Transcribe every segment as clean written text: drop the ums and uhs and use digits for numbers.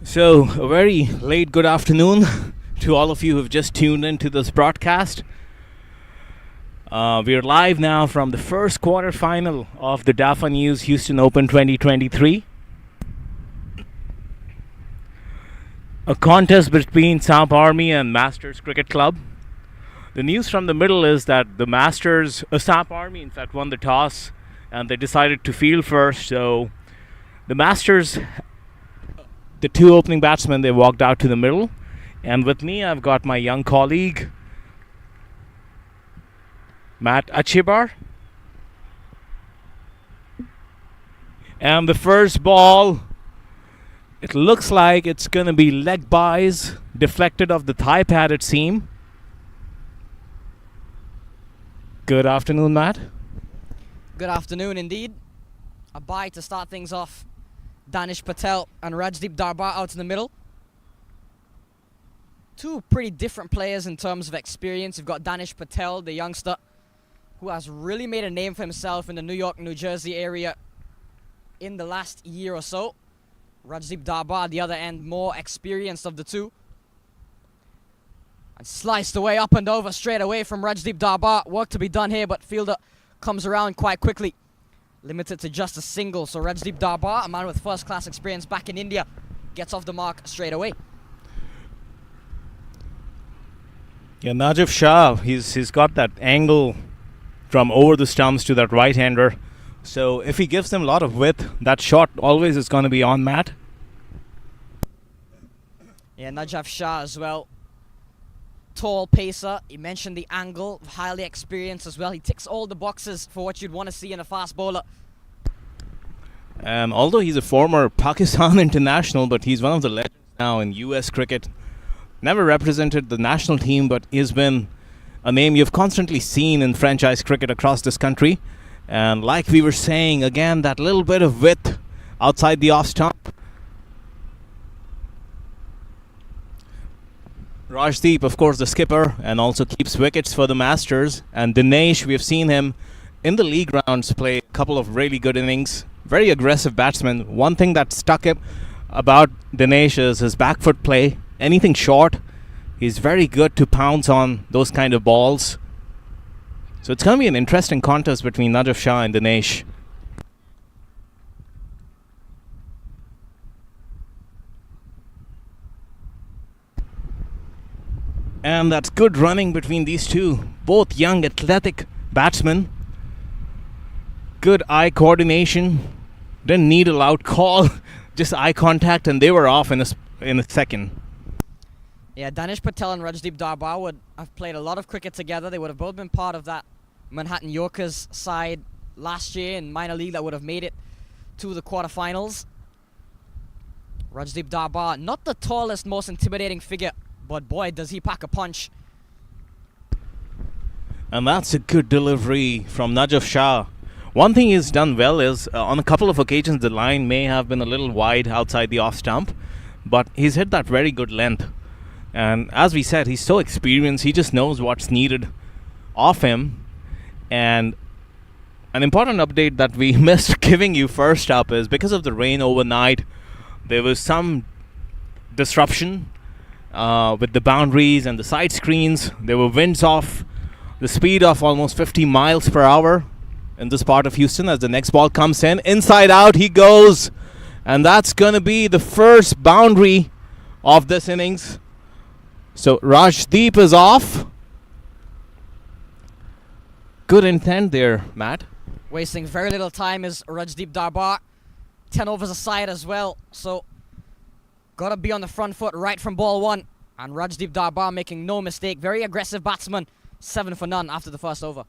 So, a very late good afternoon to all of you who've just tuned into this broadcast. We're live now from the first quarter final of the DAFA News Houston Open 2023. A contest between SAMP Army and Masters Cricket Club. The news from the middle is that the SAMP Army in fact won the toss and they decided to field first. So the Masters, the two opening batsmen, they walked out to the middle. And with me, I've got my young colleague, Matt Achibar. And the first ball, it looks like it's going to be leg byes, deflected off the thigh padded seam. Good afternoon, Matt. Good afternoon indeed. A bye to start things off. Danish Patel and Rajdeep Darbar out in the middle. Two pretty different players in terms of experience. You've got Danish Patel, the youngster, who has really made a name for himself in the New York, New Jersey area in the last year or so. Rajdeep Darbar, the other end, more experienced of the two. And sliced away up and over straight away from Rajdeep Darbar. Work to be done here, but fielder comes around quite quickly. Limited to just a single, so Rajdeep Darbar, a man with first-class experience back in India, gets off the mark straight away. Yeah, Najaf Shah, he's got that angle from over the stumps to that right-hander. So if he gives them a lot of width, that shot always is going to be on Matt. Yeah, Najaf Shah as well. Tall pacer. You mentioned the angle, highly experienced as well. He ticks all the boxes for what you'd want to see in a fast bowler. And although he's a former Pakistan international, but he's one of the legends now in US cricket. Never represented the national team, but he's been a name you've constantly seen in franchise cricket across this country. And like we were saying, again, that little bit of width outside the off stump. Rajdeep, of course, the skipper, and also keeps wickets for the Masters. And Dinesh, we have seen him in the league rounds play a couple of really good innings. Very aggressive batsman. One thing that stuck him about Dinesh is his back foot play. Anything short, he's very good to pounce on those kind of balls. So it's going to be an interesting contest between Najaf Shah and Dinesh. And that's good running between these two. Both young, athletic batsmen. Good eye coordination. Didn't need a loud call. Just eye contact and they were off in a second. Yeah, Danish Patel and Rajdeep Darbar would have played a lot of cricket together. They would have both been part of that Manhattan Yorkers side last year in minor league that would have made it to the quarterfinals. Rajdeep Darbar, not the tallest, most intimidating figure, but boy, does he pack a punch. And that's a good delivery from Najaf Shah. One thing he's done well is, on a couple of occasions, the line may have been a little wide outside the off stump, but he's hit that very good length. And as we said, he's so experienced, he just knows what's needed of him. And an important update that we missed giving you first up is because of the rain overnight, there was some disruption with the boundaries and the side screens. There were winds off the speed of almost 50 miles per hour in this part of Houston as the next ball comes in. Inside out he goes. And that's going to be the first boundary of this innings. So Rajdeep is off. Good intent there, Matt. Wasting very little time is Rajdeep Darbar. 10 overs aside as well. So gotta be on the front foot right from ball one. And Rajdeep Darbar making no mistake. Very aggressive batsman. 7 for none after the first over.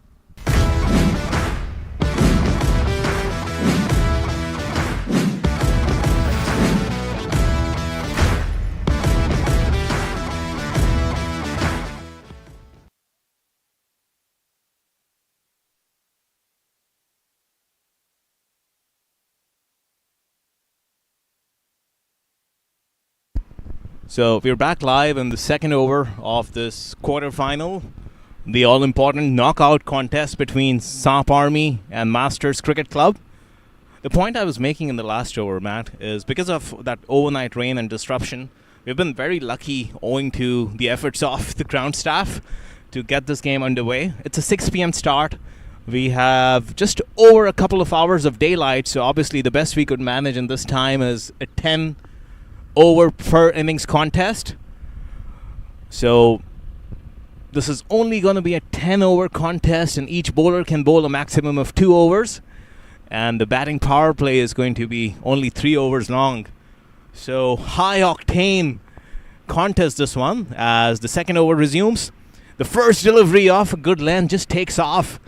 So we're back live in the second over of this quarterfinal. The all-important knockout contest between SAMP Army and Masters Cricket Club. The point I was making in the last over, Matt, is because of that overnight rain and disruption, we've been very lucky owing to the efforts of the ground staff to get this game underway. It's a 6 p.m. start. We have just over a couple of hours of daylight, so obviously the best we could manage in this time is a 10 over per innings contest. So this is only going to be a 10 over contest, and each bowler can bowl a maximum of 2 overs. And the batting power play is going to be only 3 overs long. So high octane contest this one as the second over resumes. The first delivery off a good length just takes off.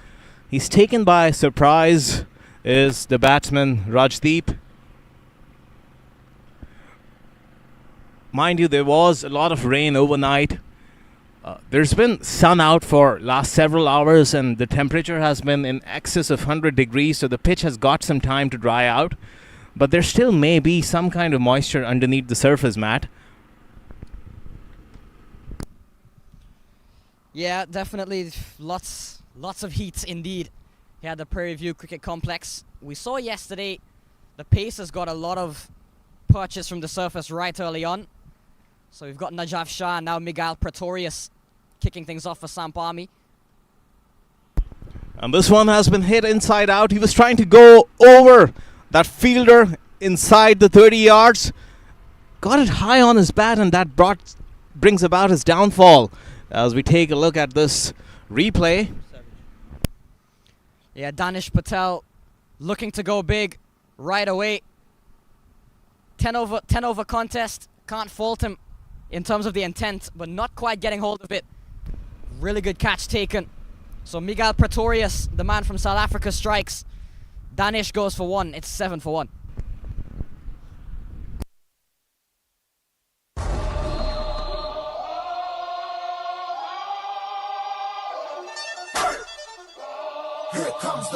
He's taken by surprise is the batsman Rajdeep. Mind you, there was a lot of rain overnight. There's been sun out for last several hours, and the temperature has been in excess of 100 degrees, so the pitch has got some time to dry out. But there still may be some kind of moisture underneath the surface, Matt. Yeah, definitely lots of heat indeed here at the Prairie View Cricket Complex. We saw yesterday the pace has got a lot of purchase from the surface right early on. So we've got Najaf Shah and now Miguel Pretorius kicking things off for SAMP Army. And this one has been hit inside out. He was trying to go over that fielder inside the 30 yards. Got it high on his bat, and that brings about his downfall. As we take a look at this replay. Yeah, Danish Patel looking to go big right away. 10 over contest. Can't fault him in terms of the intent, but not quite getting hold of it. Really good catch taken. So Miguel Pretorius, the man from South Africa, strikes. Danish goes for 1. It's 7 for 1. Here comes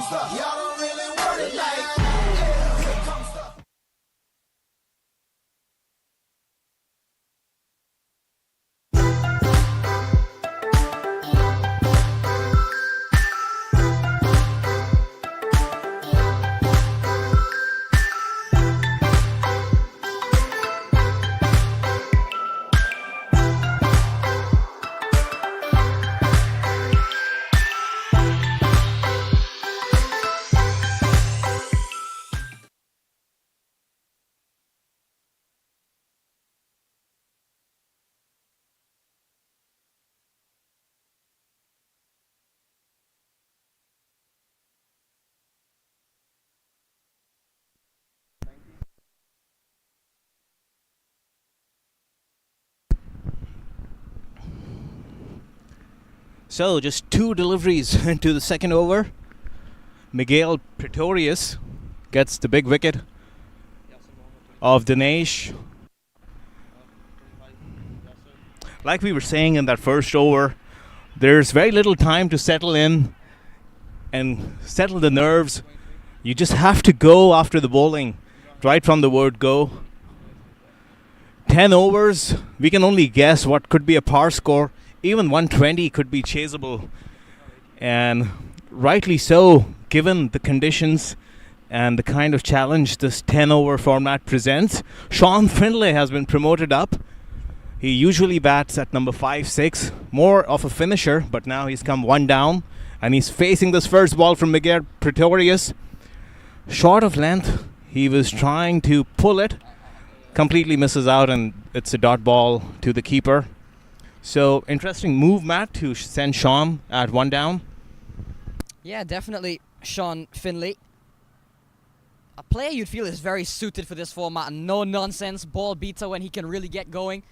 the, y'all don't really want it like that. Here comes the. So just 2 deliveries into the second over. Miguel Pretorius gets the big wicket of Dinesh. Like we were saying in that first over, there's very little time to settle in and settle the nerves. You just have to go after the bowling, right from the word go. 10 overs, we can only guess what could be a par score. Even 120 could be chaseable, and rightly so, given the conditions and the kind of challenge this 10 over format presents. Sean Findlay has been promoted up. He usually bats at number 5-6, more of a finisher, but now he's come 1 down, and he's facing this first ball from Miguel Pretorius. Short of length, he was trying to pull it, completely misses out, and it's a dot ball to the keeper. So, interesting move, Matt, to send Sean at 1 down. Yeah, definitely Sean Finley. A player you'd feel is very suited for this format. No nonsense, ball beater when he can really get going.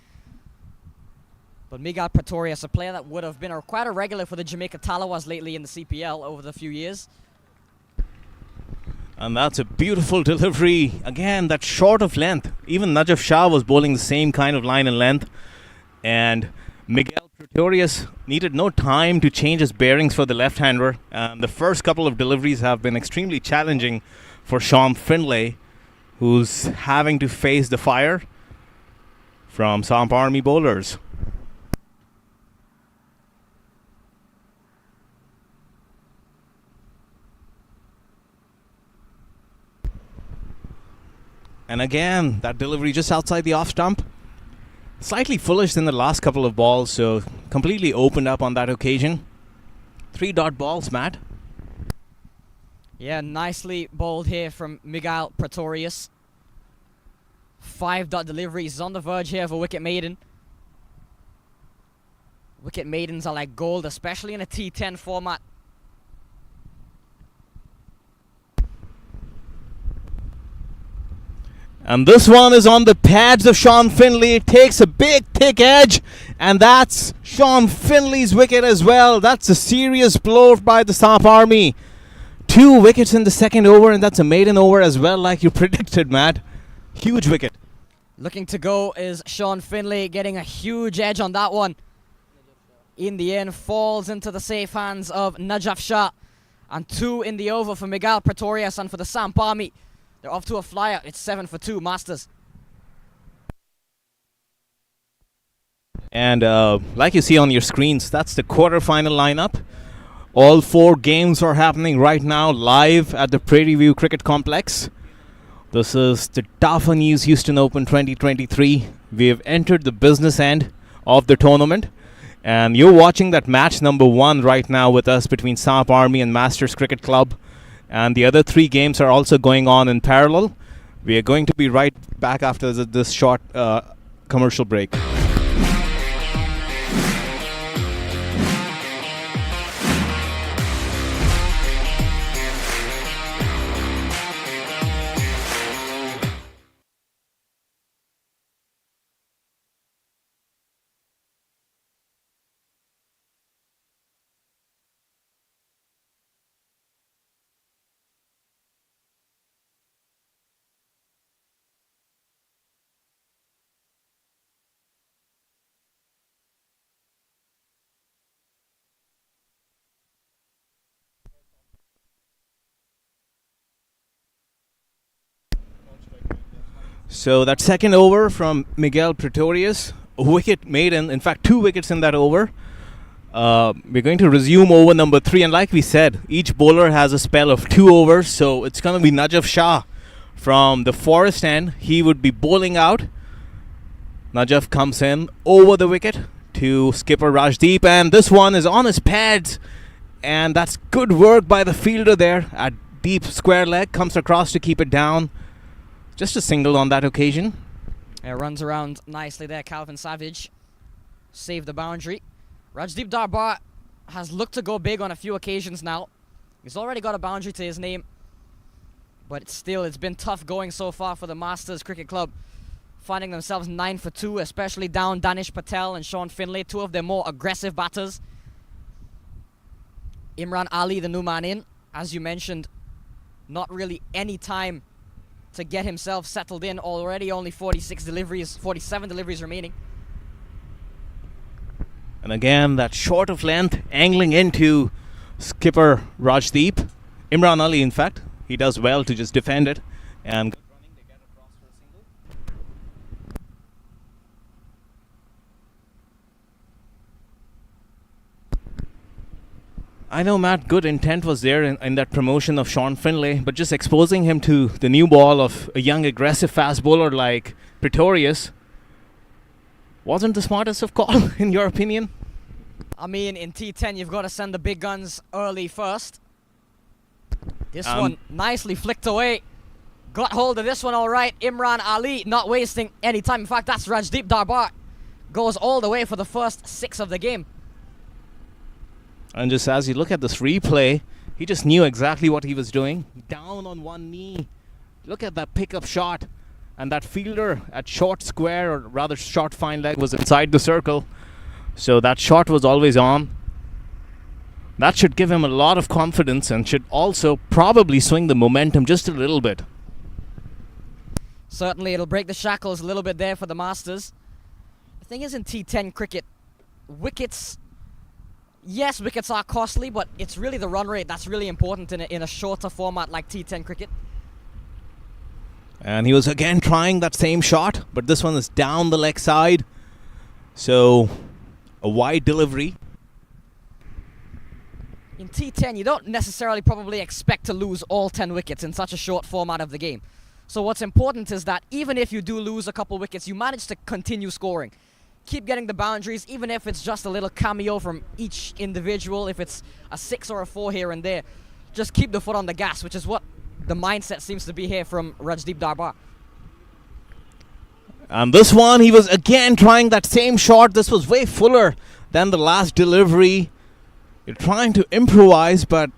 But Miguel Pretorius, a player that would have been quite a regular for the Jamaica Talawas lately in the CPL over the few years. And that's a beautiful delivery. Again, that's short of length. Even Najaf Shah was bowling the same kind of line and length. And Miguel Pretorius needed no time to change his bearings for the left-hander. The first couple of deliveries have been extremely challenging for Sean Findlay, who's having to face the fire from SAMP Army bowlers. And again, that delivery just outside the off stump. Slightly foolish than the last couple of balls, so completely opened up on that occasion. 3 dot balls, Matt. Yeah, nicely bowled here from Miguel Pretorius. 5 dot deliveries. He's on the verge here of a wicket maiden. Wicket maidens are like gold, especially in a T10 format. And this one is on the pads of Sean Finley. It takes a big, thick edge. And that's Sean Finley's wicket as well. That's a serious blow by the SAMP Army. 2 wickets in the second over, and that's a maiden over as well, like you predicted, Matt. Huge wicket. Looking to go is Sean Finley, getting a huge edge on that one. In the end, falls into the safe hands of Najaf Shah. And 2 in the over for Miguel Pretorius, and for the SAMP Army, they're off to a flyer. It's 7 for 2, Masters. And like you see on your screens, that's the quarterfinal lineup. All 4 games are happening right now live at the Prairie View Cricket Complex. This is the Tafanis Houston Open 2023. We have entered the business end of the tournament. And you're watching that match number 1 right now with us between SAMP Army and Masters Cricket Club. And the other 3 games are also going on in parallel. We are going to be right back after this short commercial break. So that second over from Miguel Pretorius, a wicket maiden, in fact 2 wickets in that over. We're going to resume over number 3, and like we said, each bowler has a spell of 2 overs, so it's going to be Najaf Shah from the Forest end. He would be bowling out. Najaf comes in over the wicket to skipper Rajdeep, and this one is on his pads, and that's good work by the fielder there at deep square leg, comes across to keep it down. Just a single on that occasion. It runs around nicely there. Calvin Savage saved the boundary. Rajdeep Darbar has looked to go big on a few occasions now. He's already got a boundary to his name. But it's been tough going so far for the Masters Cricket Club. Finding themselves 9 for 2, especially down Danish Patel and Sean Finley, 2 of their more aggressive batters. Imran Ali, the new man in, as you mentioned, not really any time to get himself settled in. Already only 47 deliveries remaining. And again, that short of length, angling into skipper Rajdeep. Imran Ali, in fact, he does well to just defend it. And I know, Matt, good intent was there in that promotion of Sean Finley, but just exposing him to the new ball of a young, aggressive fast bowler like Pretorius wasn't the smartest of call, in your opinion? I mean, in T10, you've got to send the big guns early first. This one nicely flicked away. Got hold of this one all right. Imran Ali not wasting any time. In fact, that's Rajdeep Darbar. Goes all the way for the first 6 of the game. And just as you look at this replay, he just knew exactly what he was doing. Down on one knee. Look at that pickup shot. And that fielder at short square, or rather short fine leg, was inside the circle. So that shot was always on. That should give him a lot of confidence and should also probably swing the momentum just a little bit. Certainly, it'll break the shackles a little bit there for the Masters. The thing is, in T10 cricket, wickets... Yes, wickets are costly, but it's really the run rate that's really important in a shorter format like T10 cricket. And he was again trying that same shot, but this one is down the leg side. So, a wide delivery. In T10, you don't necessarily probably expect to lose all 10 wickets in such a short format of the game. So what's important is that even if you do lose a couple wickets, you manage to continue scoring. Keep getting the boundaries, even if it's just a little cameo from each individual, if it's a 6 or a 4 here and there. Just keep the foot on the gas, which is what the mindset seems to be here from Rajdeep Darbar. And this one, he was again trying that same shot. This was way fuller than the last delivery. You're trying to improvise, but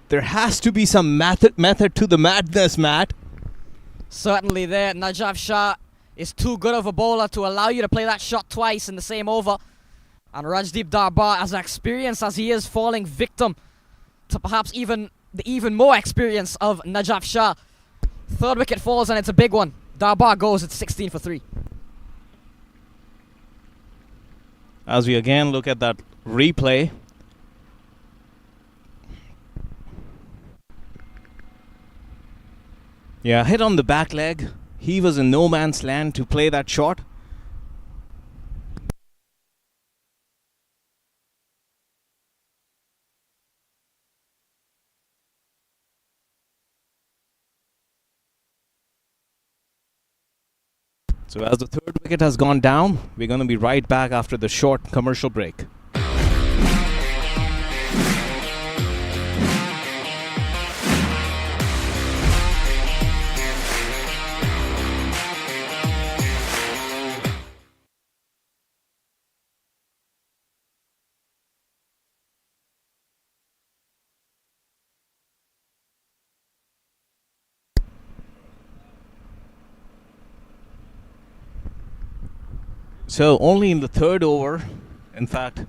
there has to be some method to the madness, Matt. Certainly there, Najaf Shah is too good of a bowler to allow you to play that shot twice in the same over. And Rajdeep Darbar, as experienced as he is, falling victim to perhaps even the even more experience of Najaf Shah. Third wicket falls and it's a big one. Darbar goes at 16 for 3. As we again look at that replay. Yeah, hit on the back leg. He was in no man's land to play that shot. So as the third wicket has gone down, we're going to be right back after the short commercial break. So only in the third over, in fact,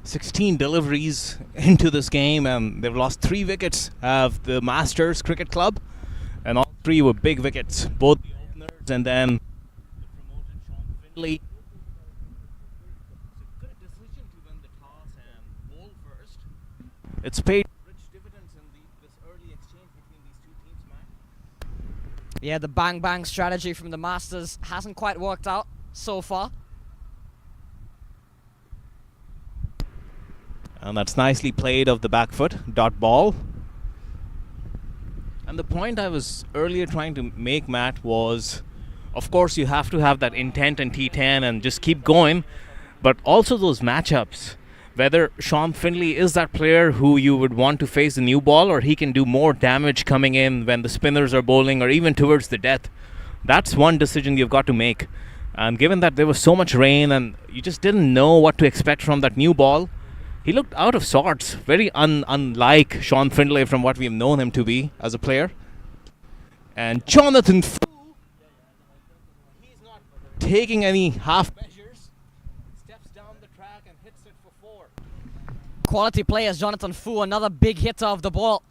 16 deliveries into this game, and they've lost 3 wickets of the Masters Cricket Club, and all 3 were big wickets, both the openers and then the promoted Sean Findlay. It's a good decision to win the toss and bowl first. It's paid rich dividends in this early exchange between these two teams, man. Yeah, the bang-bang strategy from the Masters hasn't quite worked out so far. And that's nicely played of the back foot, dot ball. And the point I was earlier trying to make, Matt, was, of course, you have to have that intent in T10 and just keep going, but also those matchups. Whether Sean Findlay is that player who you would want to face the new ball, or he can do more damage coming in when the spinners are bowling, or even towards the death. That's one decision you've got to make. And given that there was so much rain and you just didn't know what to expect from that new ball, he looked out of sorts, very unlike Sean Findlay from what we've known him to be as a player. And Jonathan Fu, he's not taking any half measures, steps down the track and hits it for 4. Quality players, Jonathan Fu, another big hitter of the ball.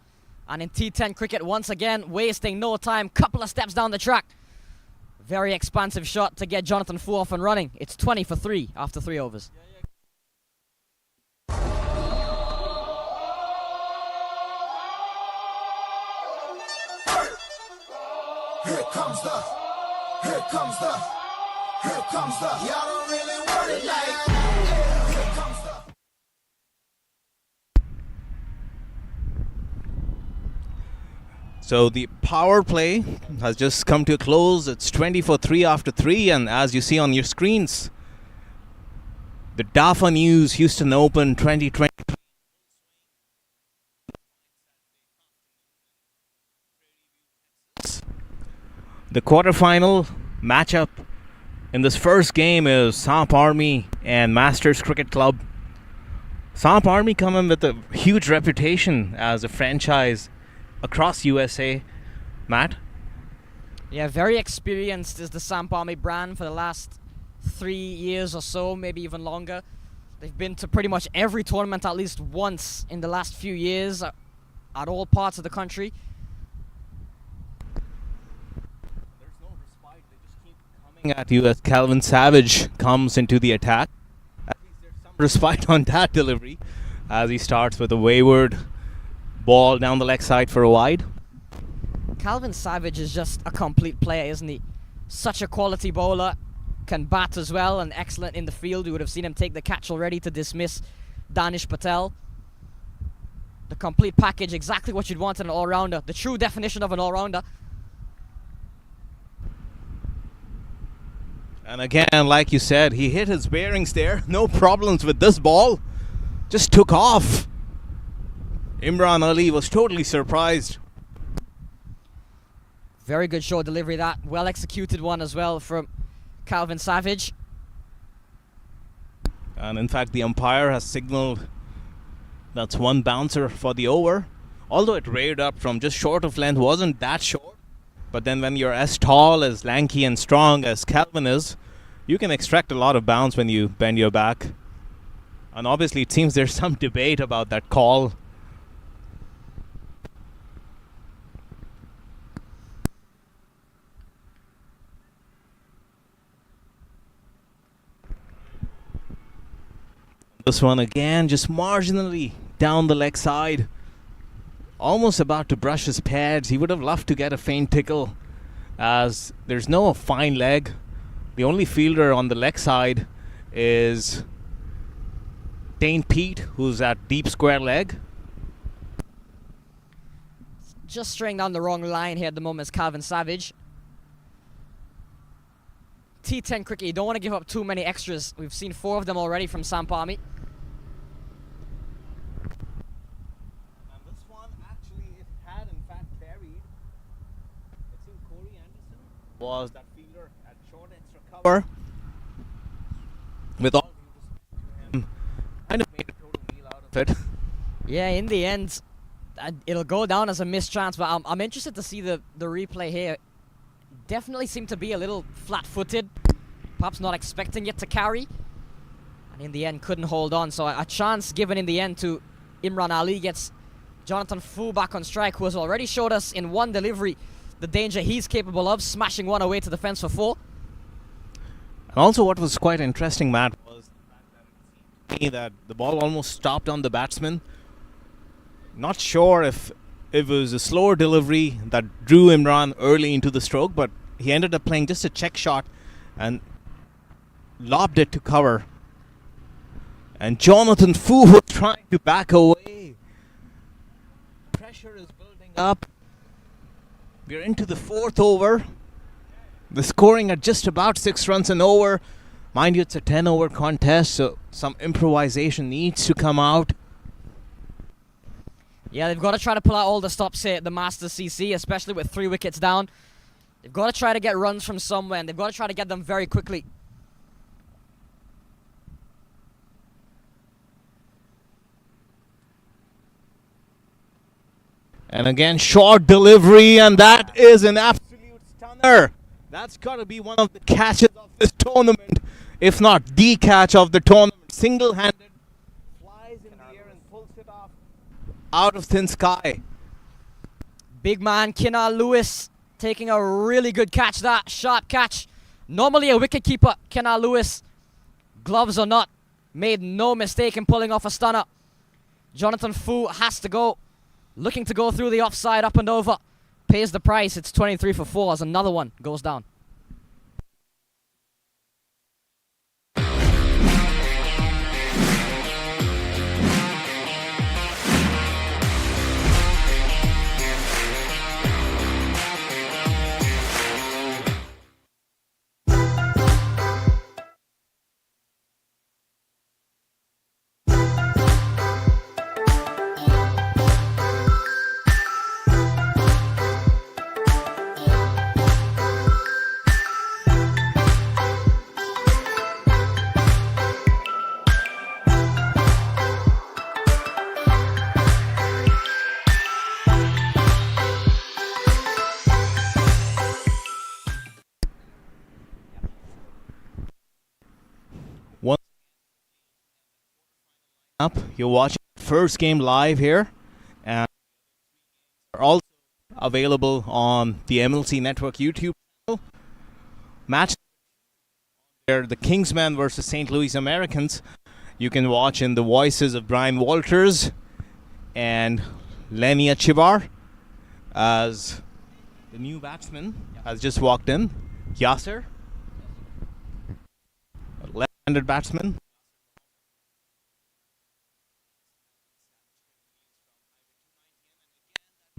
And in T10 cricket, once again, wasting no time, couple of steps down the track. Very expansive shot to get Jonathan Fu off and running. It's 20 for 3 after 3 overs. Here comes the, y'all don't really want it like that. Here comes the. So the power play has just come to a close. It's 20 for 3 after 3, and as you see on your screens, the DAFA News Houston Open 2020. The quarterfinal matchup in this first game is SAMP Army and Masters Cricket Club. SAMP Army coming with a huge reputation as a franchise across USA. Matt? Yeah, very experienced is the SAMP Army brand for the last 3 years or so, maybe even longer. They've been to pretty much every tournament at least once in the last few years at all parts of the country. At you as Calvin Savage comes into the attack. At least there's some respite on that delivery as he starts with a wayward ball down the leg side for a wide. Calvin Savage is just a complete player, isn't he? Such a quality bowler, can bat as well, and excellent in the field. You would have seen him take the catch already to dismiss Danish Patel. The complete package, exactly what you'd want in an all-rounder. The true definition of an all-rounder. And again, like you said, he hit his bearings there. No problems with this ball. Just took off. Imran Ali was totally surprised. Very good short delivery, that. Well executed one as well from Calvin Savage. And in fact, the umpire has signaled that's one bouncer for the over. Although it reared up from just short of length, wasn't that short. But then when you're as tall, as lanky and strong as Calvin is, you can extract a lot of bounce when you bend your back. And obviously it seems there's some debate about that call. This one again, just marginally down the leg side. Almost about to brush his pads. He would have loved to get a faint tickle, as there's no fine leg. The only fielder on the leg side is Dane Pete, who's at deep square leg. Just straying down the wrong line here at the moment is Calvin Savage. T10 cricket, you don't want to give up too many extras. We've seen 4 of them already from SAMP Army. And this one, actually, it had in fact carried. It seemed Corey Anderson was that fielder at short extra cover. With all due respect to him, kind of made a total meal out of it. Yeah, in the end, it'll go down as a missed chance, but I'm interested to see the replay here. Definitely seemed to be a little flat-footed, perhaps not expecting it to carry, and in the end couldn't hold on. So a chance given in the end to Imran Ali gets Jonathan Fu back on strike, who has already showed us in one delivery the danger he's capable of, smashing one away to the fence for 4. And also what was quite interesting, Matt, was the fact that it seemed to me that the ball almost stopped on the batsman. Not sure if it was a slower delivery that drew Imran early into the stroke, but he ended up playing just a check shot and lobbed it to cover. And Jonathan Fu was trying to back away. Pressure is building up. We're into the 4th over. The scoring at just about 6 runs an over. Mind you, it's a 10-over contest, so some improvisation needs to come out. Yeah, they've got to try to pull out all the stops here at the Masters CC, especially with 3 wickets down. They've got to try to get runs from somewhere, and they've got to try to get them very quickly. And again, short delivery, and that is an absolute stunner. That's got to be one of the catches of this tournament, if not the catch of the tournament. Single-handed, flies in the air and pulls it off out of thin sky. Big man Kinnar Lewis taking a really good catch, that sharp catch. Normally a wicket keeper, Kinnar Lewis, gloves or not, made no mistake in pulling off a stunner. Jonathan Fu has to go, looking to go through the offside, up and over, pays the price. It's 23 for 4 as another one goes down. Up, you're watching the first game live here, and are also available on the MLC Network YouTube channel. Match there, the Kingsmen versus St. Louis Americans. You can watch in the voices of Brian Walters and Lenia Chivar, as the new batsman has just walked in. Yasser, a left-handed batsman.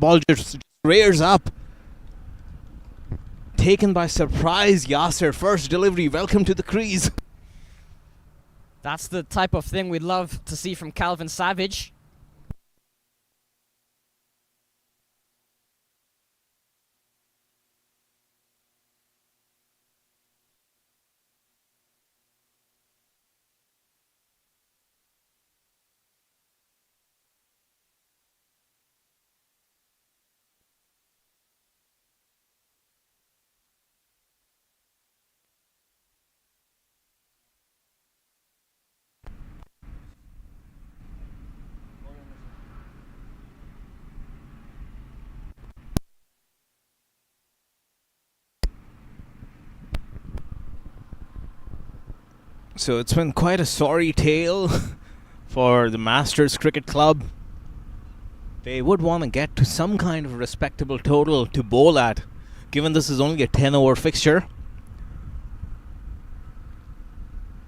Ball just rears up, taken by surprise. Yasser, first delivery, welcome to the crease. That's the type of thing we'd love to see from Calvin Savage. So it's been quite a sorry tale for the Masters Cricket Club. They would want to get to some kind of respectable total to bowl at, given this is only a 10-over fixture.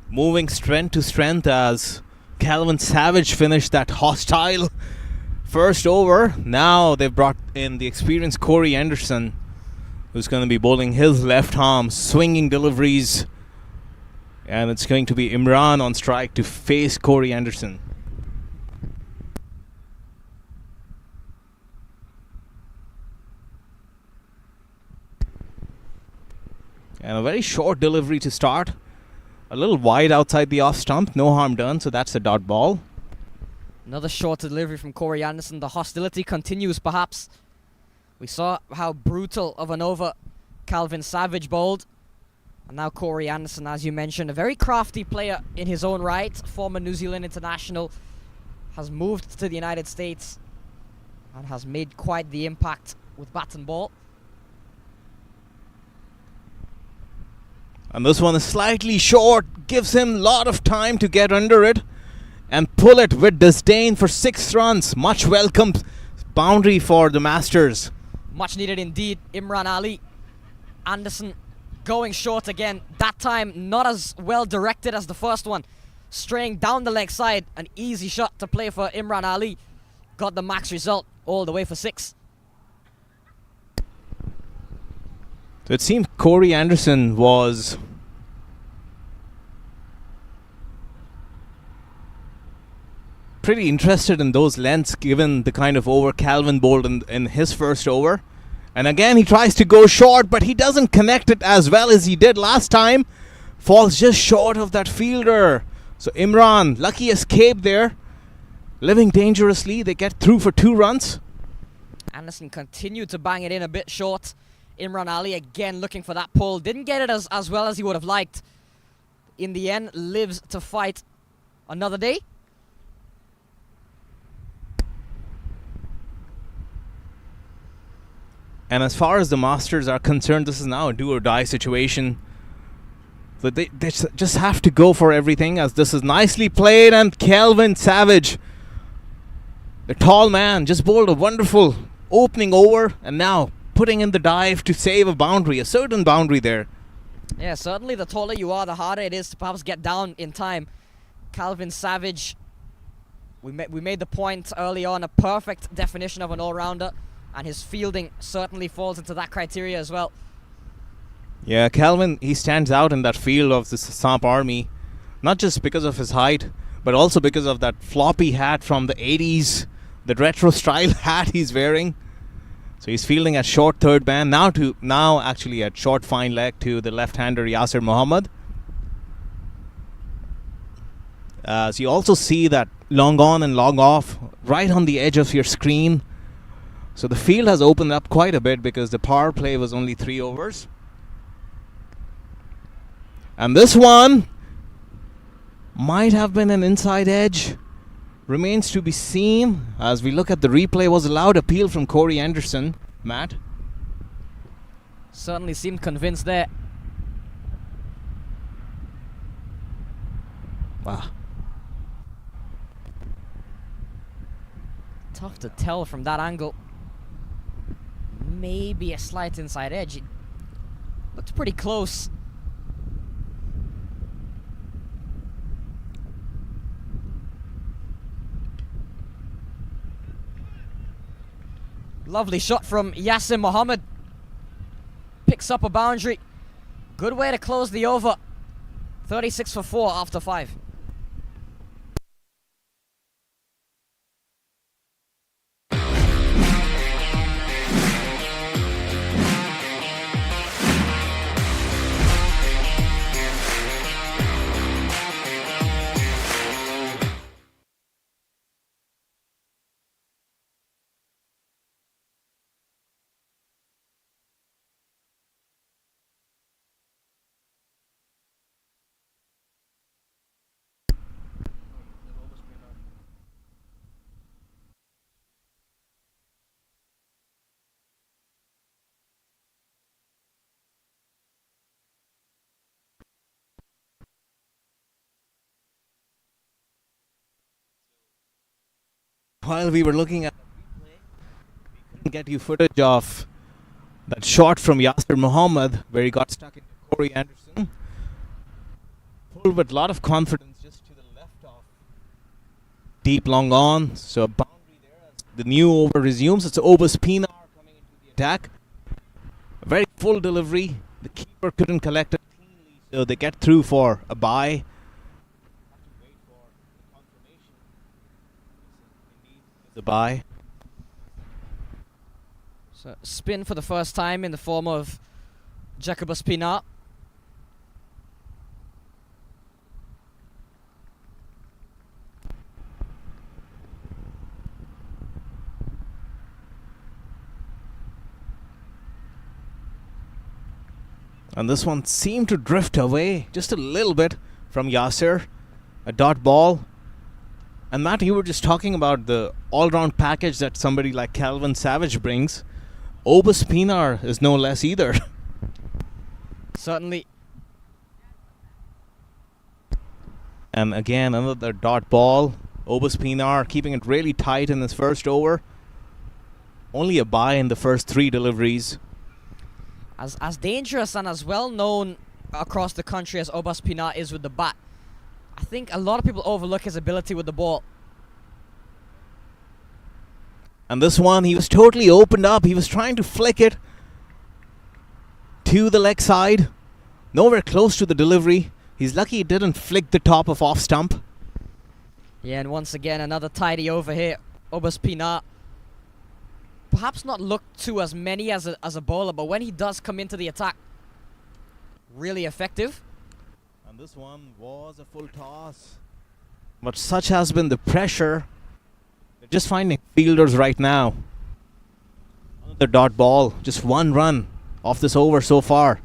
Moving strength to strength as Calvin Savage finished that hostile first over. Now they've brought in the experienced Corey Anderson, who's going to be bowling his left arm, swinging deliveries. And it's going to be Imran on strike to face Corey Anderson. And a very short delivery to start. A little wide outside the off stump. No harm done, so that's a dot ball. Another short delivery from Corey Anderson. The hostility continues, perhaps. We saw how brutal of an over Calvin Savage bowled. And now Corey Anderson, as you mentioned, a very crafty player in his own right. Former New Zealand international. Has moved to the United States. And has made quite the impact with bat and ball. And this one is slightly short. Gives him a lot of time to get under it. And pull it with disdain for 6 runs. Much welcome boundary for the Masters. Much needed indeed. Imran Ali. Anderson going short again. That time not as well directed as the first one. Straying down the leg side. An easy shot to play for Imran Ali. Got the max result all the way for 6. So it seemed Corey Anderson was pretty interested in those lengths given the kind of over Calvin bowled in his first over. And again he tries to go short, but he doesn't connect it as well as he did last time. Falls just short of that fielder. So Imran, lucky escape there. Living dangerously, they get through for 2 runs. Anderson continued to bang it in a bit short. Imran Ali again looking for that pull. Didn't get it as well as he would have liked. In the end, lives to fight another day. And as far as the Masters are concerned, this is now a do or die situation. So they just have to go for everything, as this is nicely played. And Calvin Savage, the tall man, just bowled a wonderful opening over. And now putting in the dive to save a boundary, a certain boundary there. Yeah, certainly the taller you are, the harder it is to perhaps get down in time. Calvin Savage, we made the point early on, a perfect definition of an all-rounder. And his fielding certainly falls into that criteria as well. Yeah, Calvin, he stands out in that field of the SAMP army. Not just because of his height, but also because of that floppy hat from the 80s. The retro style hat he's wearing. So he's fielding at short third man. Now actually at short fine leg to the left-hander Yasir Mohammed. So you also see that long on and long off right on the edge of your screen. So the field has opened up quite a bit because the power play was only 3 overs. And this one might have been an inside edge. Remains to be seen as we look at the replay. Was a loud appeal from Corey Anderson. Matt? Certainly seemed convinced there. Wow. Tough to tell from that angle. Maybe a slight inside edge. It looked pretty close. Lovely shot from Yasir Mohammed. picks up a boundary. Good way to close the over. 36 for 4 after 5. While we were looking at the replay, we couldn't get you footage of that shot from Yasser Mohammed where he got stuck into Corey Anderson. Pulled with a lot of confidence just to the left of deep long on. So a boundary there as the new over resumes. It's Obus Pinar coming into the attack. A very full delivery. The keeper couldn't collect it cleanly, so they get through for a bye. The bye. So spin for the first time in the form of Jacobus Pinar. And this one seemed to drift away just a little bit from Yasser. A dot ball. And Matt, you were just talking about the all-round package that somebody like Calvin Savage brings. Obus Pinar is no less either. Certainly. And again, another dot ball. Obus Pinar keeping it really tight in his first over. Only a bye in the first 3 deliveries. As dangerous and as well known across the country as Obus Pinar is with the bat, I think a lot of people overlook his ability with the ball. And this one, he was totally opened up. He was trying to flick it to the leg side. Nowhere close to the delivery. He's lucky he didn't flick the top of off stump. Yeah, and once again, another tidy over here. Obus Pinar. Perhaps not looked to as many as a bowler, but when he does come into the attack, really effective. And this one was a full toss. But such has been the pressure. They're just finding fielders right now. Another dot ball. Just 1 run off this over so far.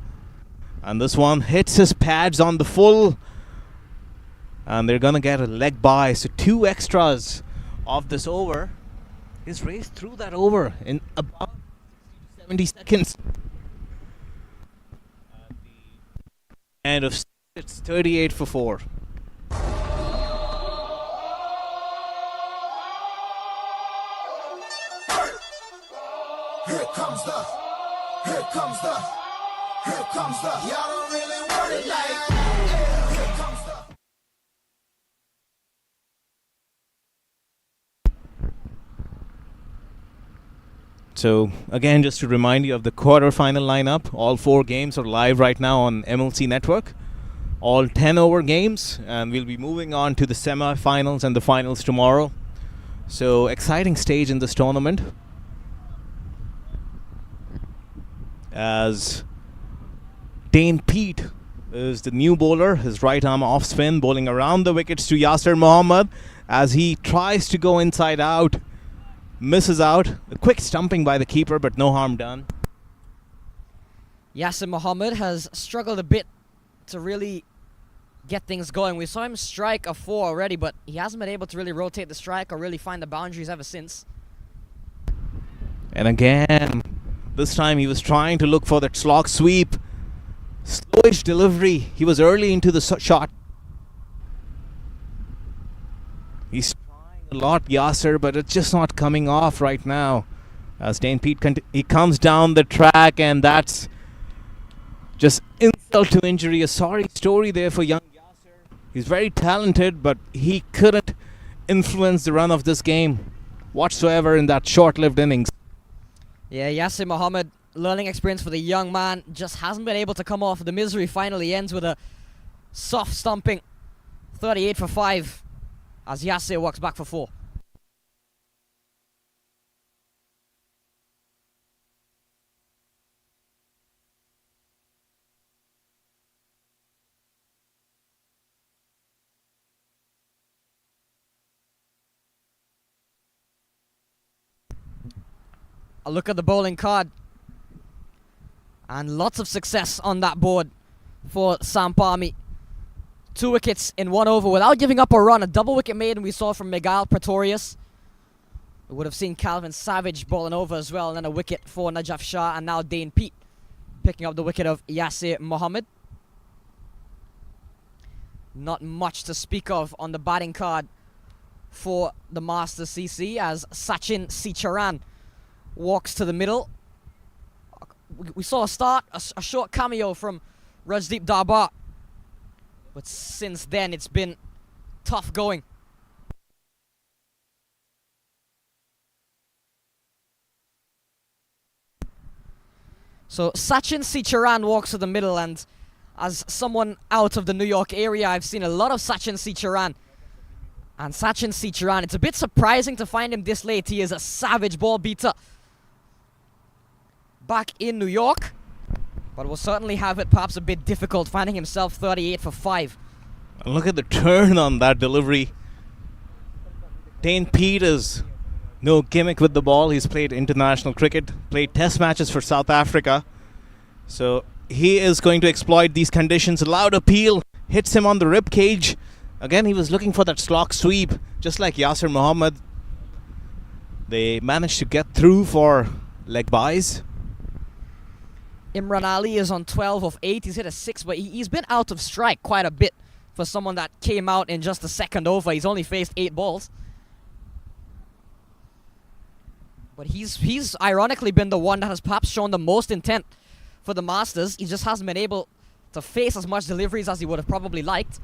And this one hits his pads on the full. And they're going to get a leg bye. So 2 extras of this over. He's raced through that over in about 70 seconds. At the end of it's 38 for 4. Here comes the, y'all don't really want it like that. Here comes the. So again, just to remind you of the quarterfinal lineup, all 4 games are live right now on MLC Network. All 10 over games, and we'll be moving on to the semi-finals and the finals tomorrow. So exciting stage in this tournament. As Dane Pete is the new bowler, his right arm off spin, bowling around the wickets to Yasser Mohammed as he tries to go inside out. Misses out. A quick stumping by the keeper, but no harm done. Yasser Mohammed has struggled a bit to really get things going. We saw him strike a 4 already, but he hasn't been able to really rotate the strike or really find the boundaries ever since. And again, this time he was trying to look for that slog sweep. Slowish delivery. He was early into the shot. He's trying a lot, Yasser, but it's just not coming off right now. As Dane Pete, he comes down the track, and that's just insult to injury. A sorry story there for young Yasser. He's very talented, but he couldn't influence the run of this game whatsoever in that short-lived innings. Yeah, Yasser Mohammed learning experience for the young man. Just hasn't been able to come off. The misery finally ends with a soft stomping 38 for 5 as Yasir walks back for 4. A look at the bowling card. And lots of success on that board for SAMP Army. 2 wickets in 1 over without giving up a run. A double wicket made, and we saw from Miguel Pretorius. We would have seen Calvin Savage bowling over as well. And then a wicket for Najaf Shah, and now Dane Pete picking up the wicket of Yasir Mohammed. Not much to speak of on the batting card for the Masters CC as Sachin Sicharan walks to the middle. We saw a short cameo from Rajdeep Darbar, but since then it's been tough going. So Sachin Sicharan walks to the middle, and as someone out of the New York area, I've seen a lot of Sachin Sicharan. And Sachin Sicharan, it's a bit surprising to find him this late. He is a savage ball beater back in New York, but will certainly have it perhaps a bit difficult finding himself 38 for 5. And look at the turn on that delivery. Dane Pete is no gimmick with the ball. He's played international cricket, played test matches for South Africa. So he is going to exploit these conditions. A loud appeal hits him on the rib cage. Again, he was looking for that slog sweep, just like Yasir Mohammed. They managed to get through for leg byes. Imran Ali is on 12 of 8. He's hit a 6, but he's been out of strike quite a bit for someone that came out in just the second over. He's only faced 8 balls. But he's ironically been the one that has perhaps shown the most intent for the Masters. He just hasn't been able to face as much deliveries as he would have probably liked.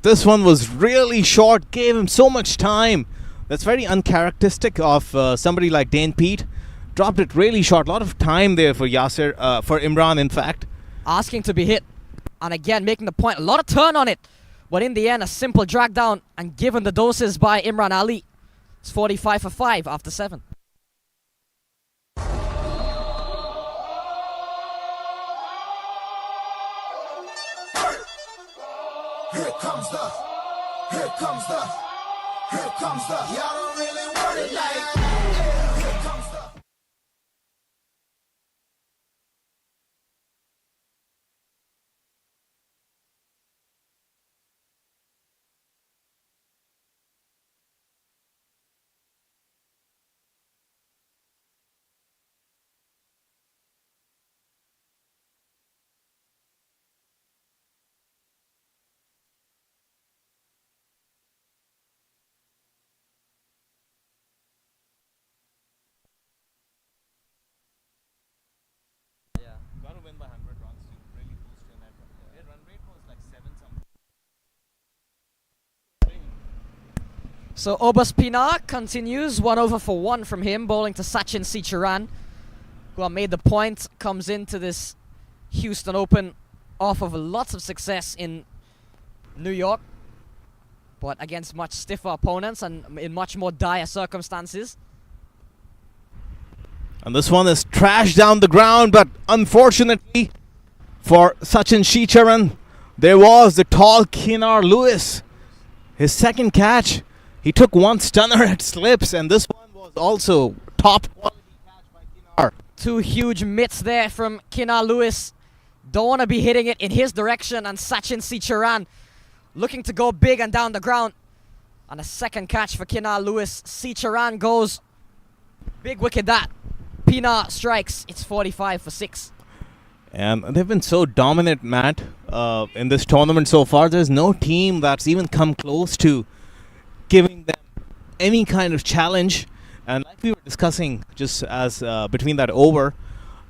This one was really short, gave him so much time. That's very uncharacteristic of somebody like Dane Pete. Dropped it really short. A lot of time there for Yasir, for Imran, in fact. Asking to be hit. And again, making the point. A lot of turn on it. But in the end, a simple drag down. And given the doses by Imran Ali, it's 45 for 5 after 7. Here comes the, y'all don't really want it like that. Here comes the. Got to win by 100 runs to really boost your net. Their run rate was like 7 something. So Obas Pinar continues. 1 over for 1 from him, bowling to Sachin Sicharan, who had made the point, comes into this Houston Open off of lots of success in New York, but against much stiffer opponents and in much more dire circumstances. And this one is trashed down the ground, but unfortunately for Sachin Sicharan, there was the tall Kinar Lewis. His second catch, he took one stunner at slips, and this one was also top quality catch by Kinar. 2 huge mitts there from Kinar Lewis. Don't want to be hitting it in his direction, and Sachin Sicharan looking to go big and down the ground. And a second catch for Kinar Lewis. Sicharan goes big wicket that. Pinar strikes. It's 45 for 6. And they've been so dominant, Matt, in this tournament so far. There's no team that's even come close to giving them any kind of challenge. And like we were discussing just as between that over,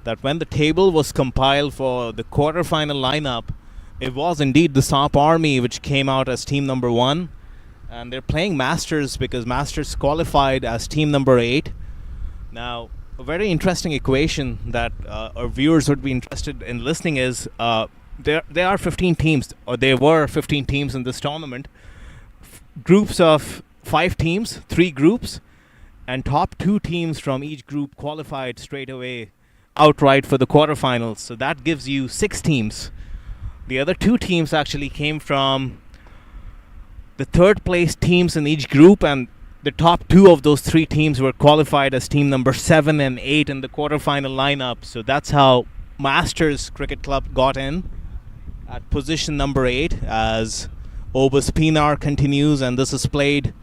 that when the table was compiled for the quarterfinal lineup, it was indeed the SAMP Army which came out as team number 1. And they're playing Masters because Masters qualified as team number 8. Now, a very interesting equation that our viewers would be interested in listening is there are 15 teams, or there were 15 teams in this tournament. Groups of 5 teams, 3 groups, and top 2 teams from each group qualified straight away outright for the quarterfinals. So that gives you 6 teams. The other 2 teams actually came from the third place teams in each group, and the top 2 of those 3 teams were qualified as team number 7 and 8 in the quarterfinal lineup. So that's how Masters Cricket Club got in at position number 8 as Obus Pinar continues, and this is played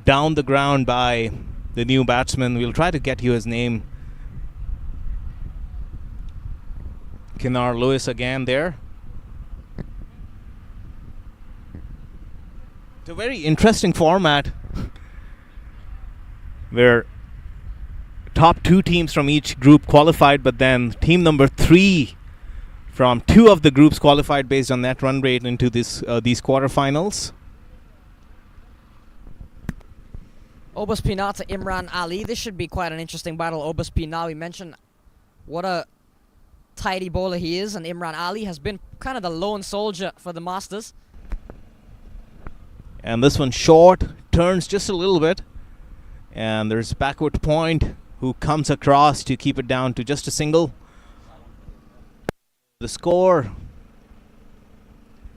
down the ground by the new batsman. We'll try to get you his name. Kinar Lewis again there. It's a very interesting format where top 2 teams from each group qualified, but then team number 3 from 2 of the groups qualified based on net run rate into these quarterfinals. Obus Pinar to Imran Ali. This should be quite an interesting battle. Obus Pinar, we mentioned what a tidy bowler he is, and Imran Ali has been kind of the lone soldier for the Masters. And this one short, turns just a little bit, and there's backward point who comes across to keep it down to just a single. The score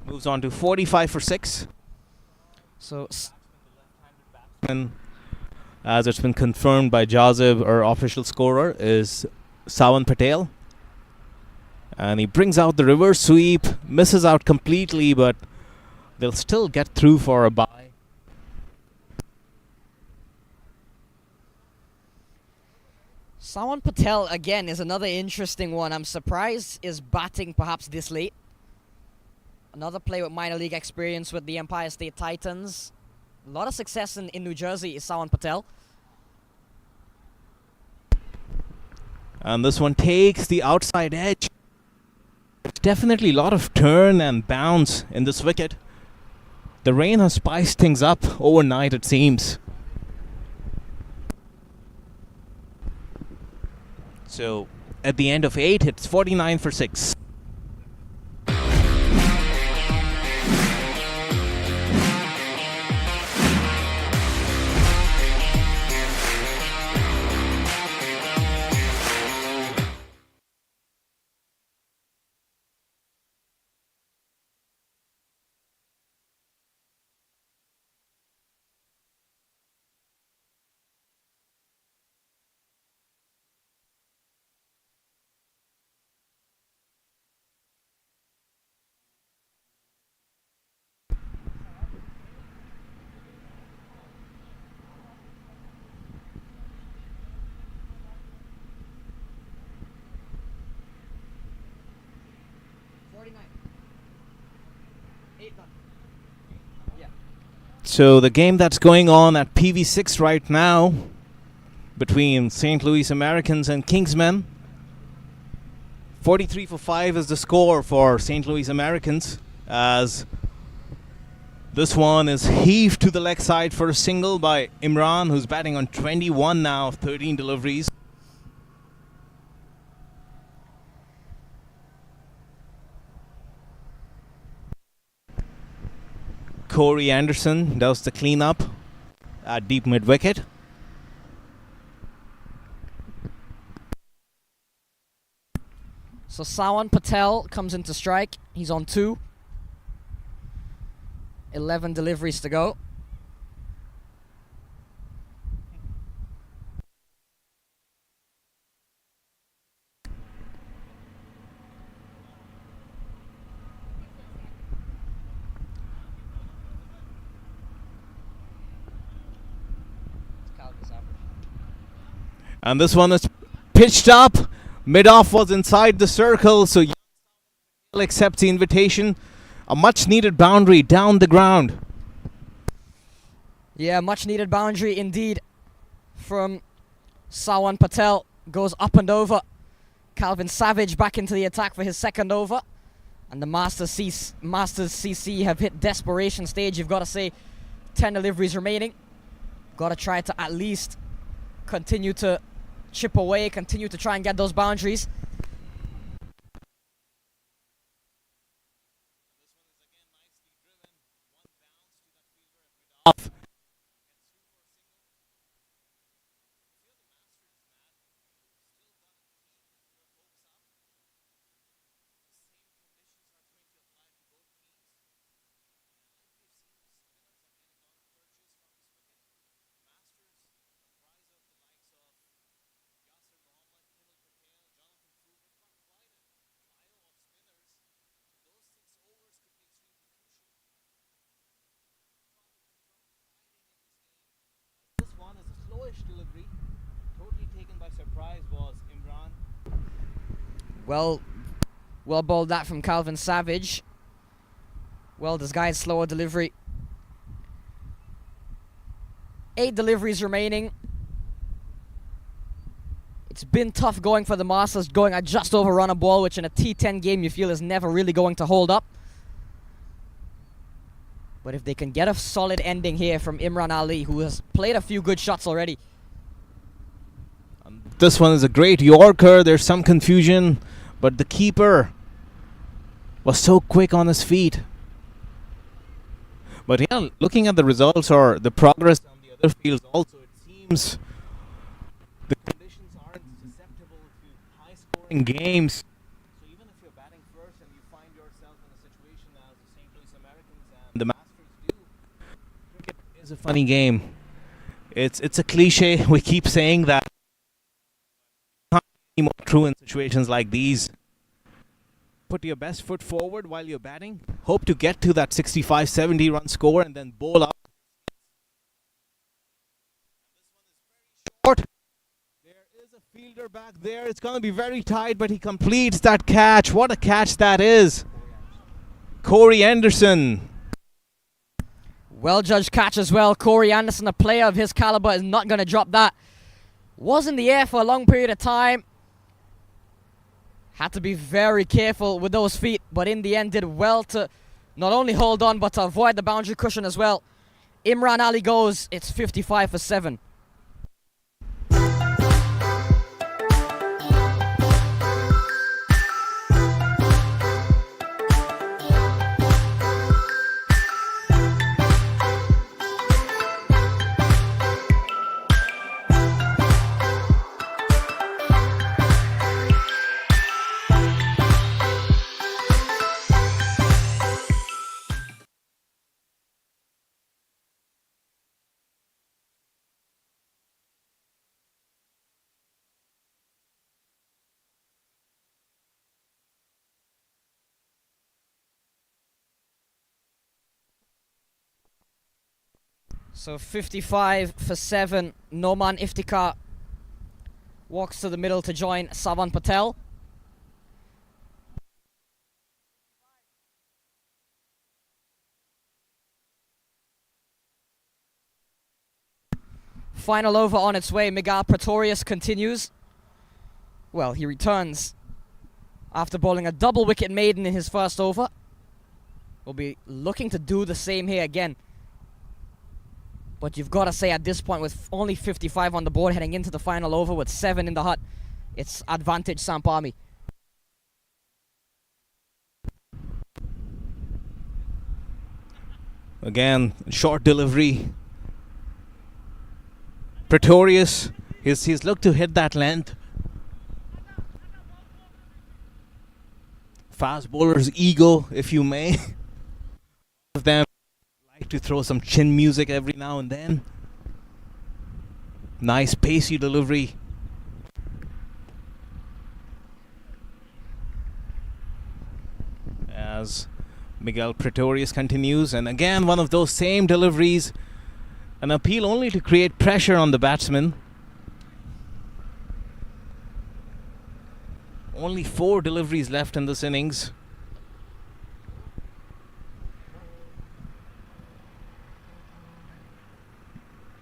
moves on to 45 for 6. So And as it's been confirmed by Jazib, our official scorer, is Sawan Patel. And he brings out the reverse sweep, misses out completely, but they'll still get through for a bye. Sawan Patel, again, is another interesting one. I'm surprised is batting perhaps this late. Another player with minor league experience with the Empire State Titans. A lot of success in New Jersey is Sawan Patel. And this one takes the outside edge. Definitely a lot of turn and bounce in this wicket. The rain has spiced things up overnight, it seems. So at the end of 8, it's 49 for 6. So the game that's going on at PV6 right now between St. Louis Americans and Kingsmen. 43 for 5 is the score for St. Louis Americans, as this one is heaved to the leg side for a single by Imran, who's batting on 21 now of 13 deliveries. Corey Anderson does the cleanup at deep mid-wicket. So Sawan Patel comes into strike. He's on 2. 11 deliveries to go. And this one is pitched up. Mid-off was inside the circle, so accepts the invitation. A much-needed boundary down the ground. Yeah, much-needed boundary indeed from Sawan Patel. Goes up and over. Calvin Savage back into the attack for his second over. And the Masters CC have hit desperation stage, you've got to say. 10 deliveries remaining. Got to try to at least continue to chip away, continue to try and get those boundaries. Off. This one is a slowish delivery. Totally taken by surprise was Imran. Well bowled that from Calvin Savage. Well disguised slower delivery. 8 deliveries remaining. It's been tough going for the Masters, going at just over run a ball, which in a T10 game you feel is never really going to hold up. But if they can get a solid ending here from Imran Ali, who has played a few good shots already. This one is a great Yorker. There's some confusion, but the keeper was so quick on his feet. But yeah, looking at the results or the progress on the other fields also, it seems the conditions aren't susceptible to high-scoring games. So even if you're batting first and you find yourself in a situation as the St. Louis Americans and the Masters do, cricket is a funny game. It's a cliche. We keep saying that. Can't be more true in situations like these. Put your best foot forward while you're batting. Hope to get to that 65-70 run score and then bowl out. Short. There is a fielder back there. It's going to be very tight, but he completes that catch. What a catch that is. Corey Anderson. Well judged catch as well. Corey Anderson, a player of his caliber, is not going to drop that. Was in the air for a long period of time. Had to be very careful with those feet, but in the end did well to not only hold on, but to avoid the boundary cushion as well. Imran Ali goes, it's 55 for 7. So 55 for 7. Noman Iftikhar walks to the middle to join Savan Patel. Final over on its way. Miguel Pretorius continues. Well, he returns after bowling a double wicket maiden in his first over. Will be looking to do the same here again. But you've got to say at this point, with only 55 on the board heading into the final over with 7 in the hut, it's advantage SAMP Army. Again, short delivery. Pretorius, he's looked to hit that length. Fast bowler's ego, if you may. Of them like to throw some chin music every now and then. Nice pacey delivery. As Miguel Pretorius continues, and again one of those same deliveries. An appeal only to create pressure on the batsman. Only 4 deliveries left in this innings.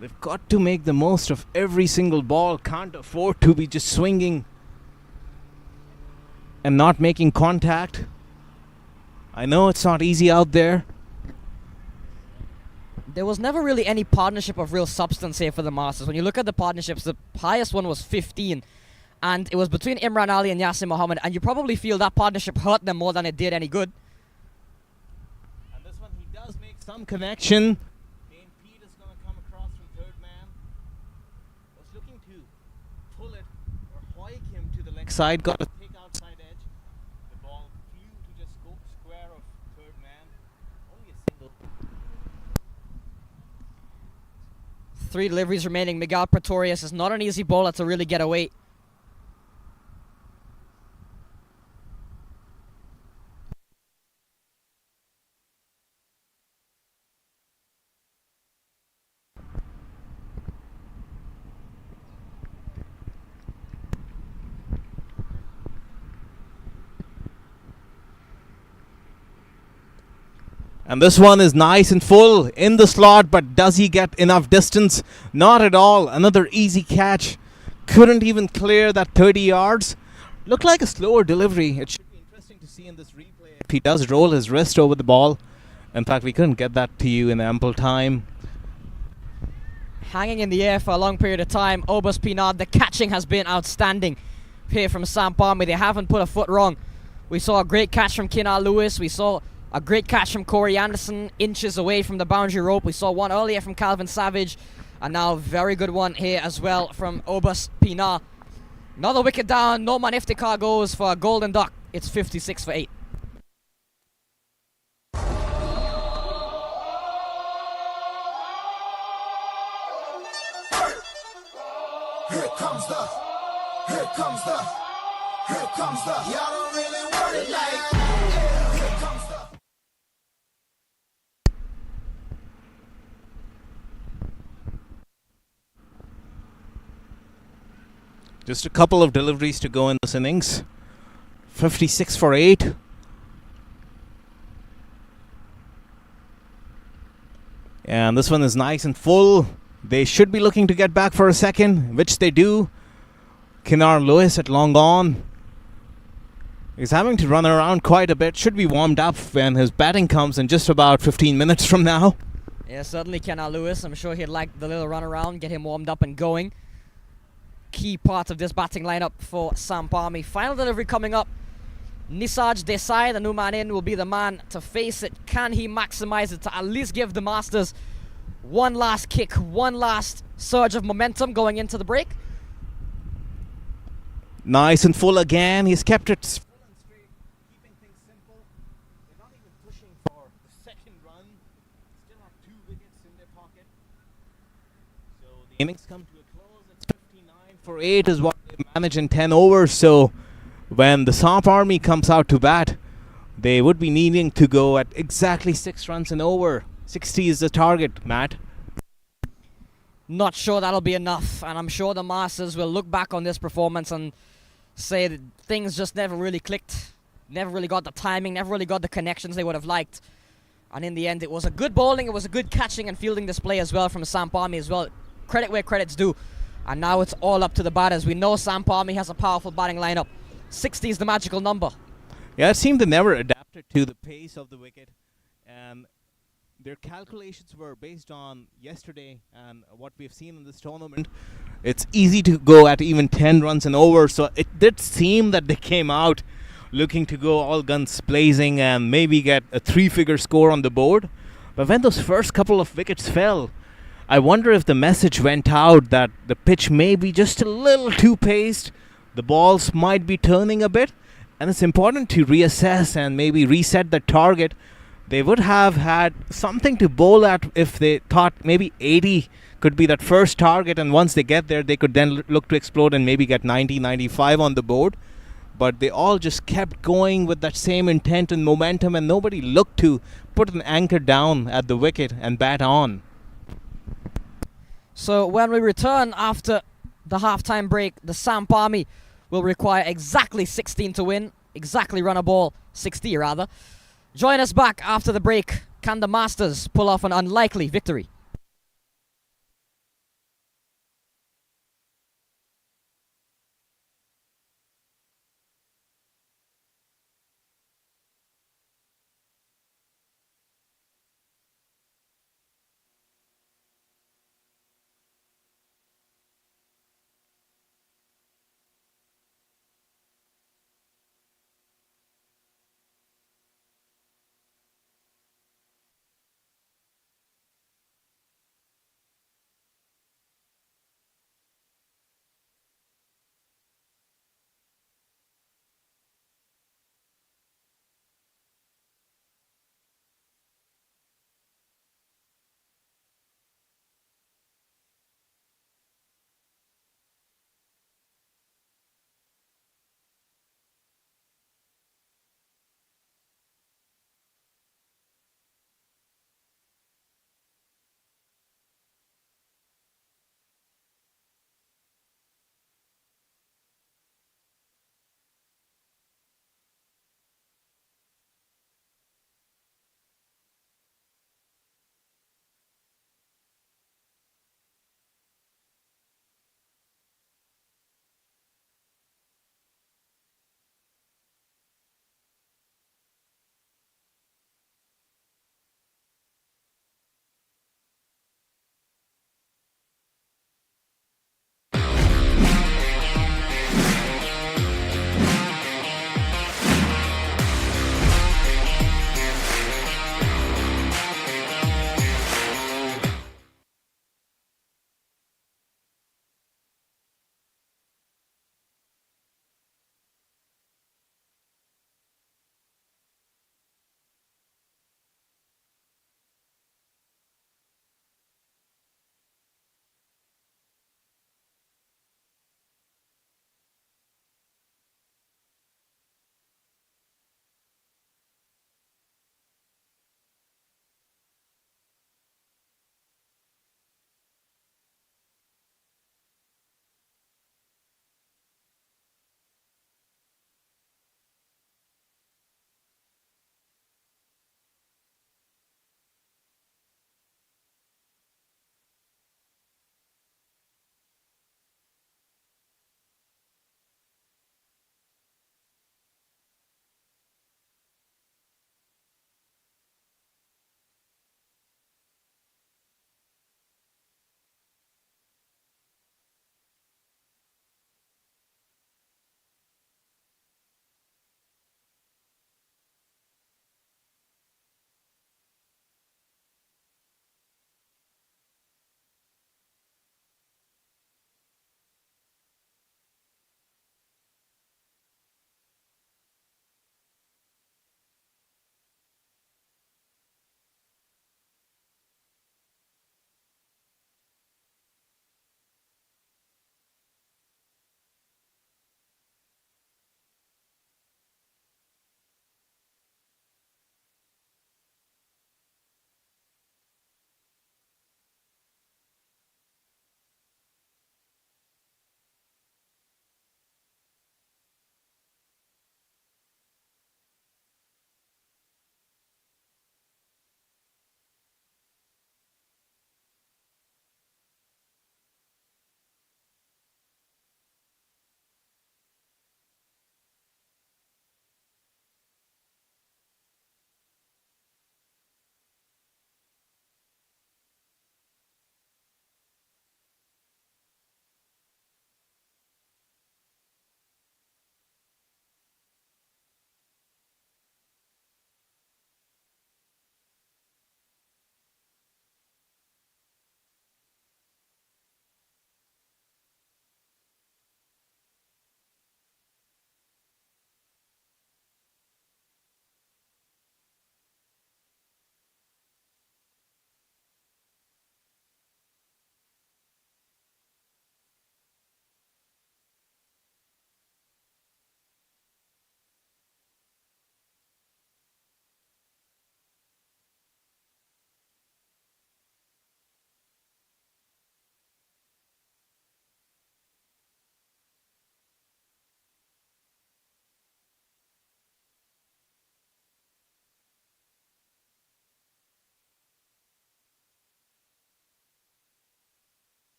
They've got to make the most of every single ball. Can't afford to be just swinging and not making contact. I know it's not easy out there. there was never really any partnership of real substance here for the Masters. When you look at the partnerships, the highest one was 15, and it was between Imran Ali and Yasir Mohammed, and you probably feel that partnership hurt them more than it did any good. And this one, he does make some connection. Main Pete is going to come across from third man. Was looking to pull it or hoik him to the leg side. Got a thick outside edge. The ball flew to just square of third man. Only a single. 3 deliveries remaining. Miguel Pretorius is not an easy bowler to really get away. And this one is nice and full in the slot, but does he get enough distance? Not at all. Another easy catch. Couldn't even clear that 30 yards. Looked like a slower delivery. It should be interesting to see in this replay if he does roll his wrist over the ball. In fact, we couldn't get that to you in ample time. Hanging in the air for a long period of time. Obus Pinard, the catching has been outstanding here from SAMP Army. They haven't put a foot wrong. We saw a great catch from Kinar Lewis. We saw a great catch from Corey Anderson, inches away from the boundary rope. We saw one earlier from Calvin Savage, and now a very good one here as well from Obus Pinar. Another wicket down. Noman Iftikhar goes for a golden duck. It's 56 for 8. Here comes the, here comes the, here comes the. Y'all don't really want it like that. Here comes the. Just a couple of deliveries to go in this innings. 56 for 8. And this one is nice and full. They should be looking to get back for a second, which they do. Kinar Lewis at long on. He's having to run around quite a bit. Should be warmed up when his batting comes in just about 15 minutes from now. Yeah, certainly Kinar Lewis. I'm sure he'd like the little run around, get him warmed up and going. Key part of this batting lineup for SAMP Army. Final delivery coming up. Nisaj Desai, the new man in, will be the man to face it. Can he maximize it to at least give the Masters one last kick, one last surge of momentum going into the break? Nice and full again. He's kept it full and straight, keeping things simple. They're not even pushing for the second run. Still have 2 wickets in their pocket. So the innings come to a close. It's 59 for 8 is what they manage in 10 overs. So when the SAMP Army comes out to bat, they would be needing to go at exactly 6 runs an over. 60 is the target, Matt. Not sure that'll be enough, and I'm sure the Masters will look back on this performance and say that things just never really clicked, never really got the timing, never really got the connections they would have liked. And in the end, it was a good bowling, it was a good catching and fielding display as well from SAMP Army as well. Credit where credit's due. And now it's all up to the batters. We know SAMP Army has a powerful batting lineup. 60 is the magical number. Yeah, it seemed they never adapted to the pace of the wicket. And their calculations were based on yesterday and what we've seen in this tournament. It's easy to go at even 10 runs and over, so it did seem that they came out looking to go all guns blazing and maybe get a 3-figure score on the board. But when those first couple of wickets fell, I wonder if the message went out that the pitch may be just a little too paced, the balls might be turning a bit, and it's important to reassess and maybe reset the target. They would have had something to bowl at if they thought maybe 80 could be that first target, and once they get there, they could then look to explode and maybe get 90, 95 on the board. But they all just kept going with that same intent and momentum, and nobody looked to put an anchor down at the wicket and bat on. So when we return after the halftime break, the SAMP Army will require exactly 16 to win, exactly run a ball, 60 rather. Join us back after the break. Can the Masters pull off an unlikely victory?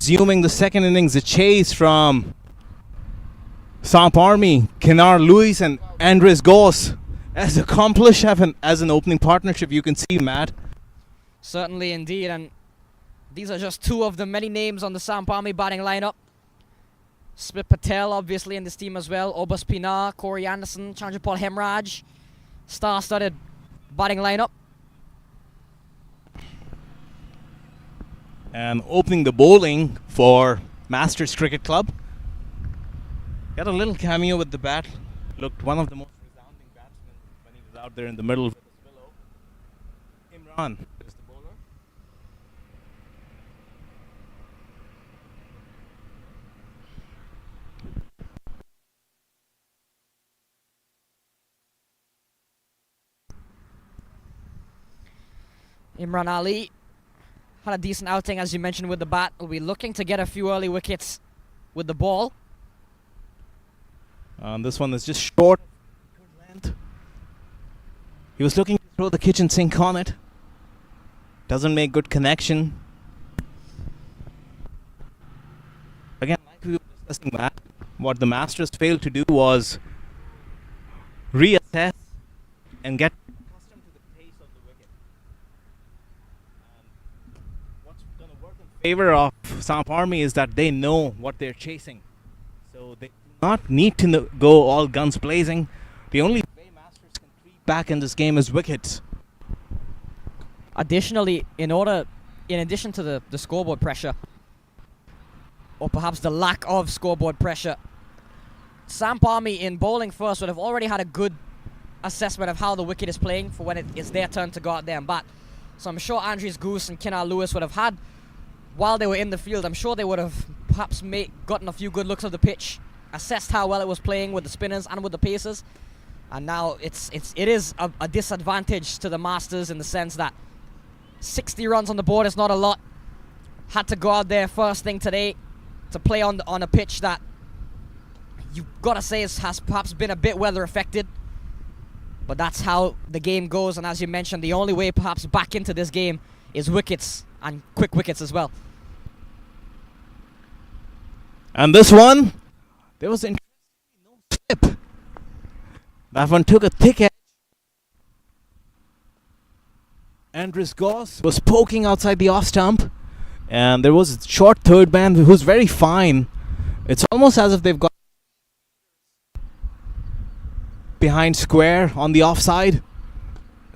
resuming the second innings. A chase from SAMP Army, Kennard Lewis and Andres Goss as accomplished as an opening partnership. You can see, Matt. Certainly indeed, and these are just two of the many names on the SAMP Army batting lineup. Smith Patel obviously in this team as well. Obas Pinar, Corey Anderson, Chandrapal Hemraj. Star-studded batting lineup. And opening the bowling for Masters Cricket Club. Got a little cameo with the bat. Looked one of the most resounding batsmen when he was out there in the middle with his pillow. Imran is the bowler. Imran Ali had a decent outing, as you mentioned, with the bat. Will be looking to get a few early wickets with the ball. This one is just short. Good length. He was looking to throw the kitchen sink on it. Doesn't make good connection. Again, like we were discussing that, what the Masters failed to do was reassess and get accustomed to the pace of the wicket. What's going to work in favor of SAMP Army is that they know what they're chasing. So they do not need to go all guns blazing. The only way Masters can creep back in this game is wickets. Additionally, in addition to the scoreboard pressure, or perhaps the lack of scoreboard pressure, SAMP Army in bowling first would have already had a good assessment of how the wicket is playing for when it is their turn to go out there and bat. So I'm sure Andres Goose and Kennard Lewis would have had, while they were in the field, I'm sure they would have perhaps gotten a few good looks of the pitch, assessed how well it was playing with the spinners and with the pacers, and now it is a disadvantage to the Masters in the sense that 60 runs on the board is not a lot. Had to go out there first thing today to play on a pitch that you've got to say has perhaps been a bit weather affected, but that's how the game goes. And as you mentioned, the only way perhaps back into this game is wickets, and quick wickets as well. And this one, there was no slip. That one took a thick edge. Andres Goss was poking outside the off stump, and there was a short third man who's very fine. It's almost as if they've got behind square on the offside.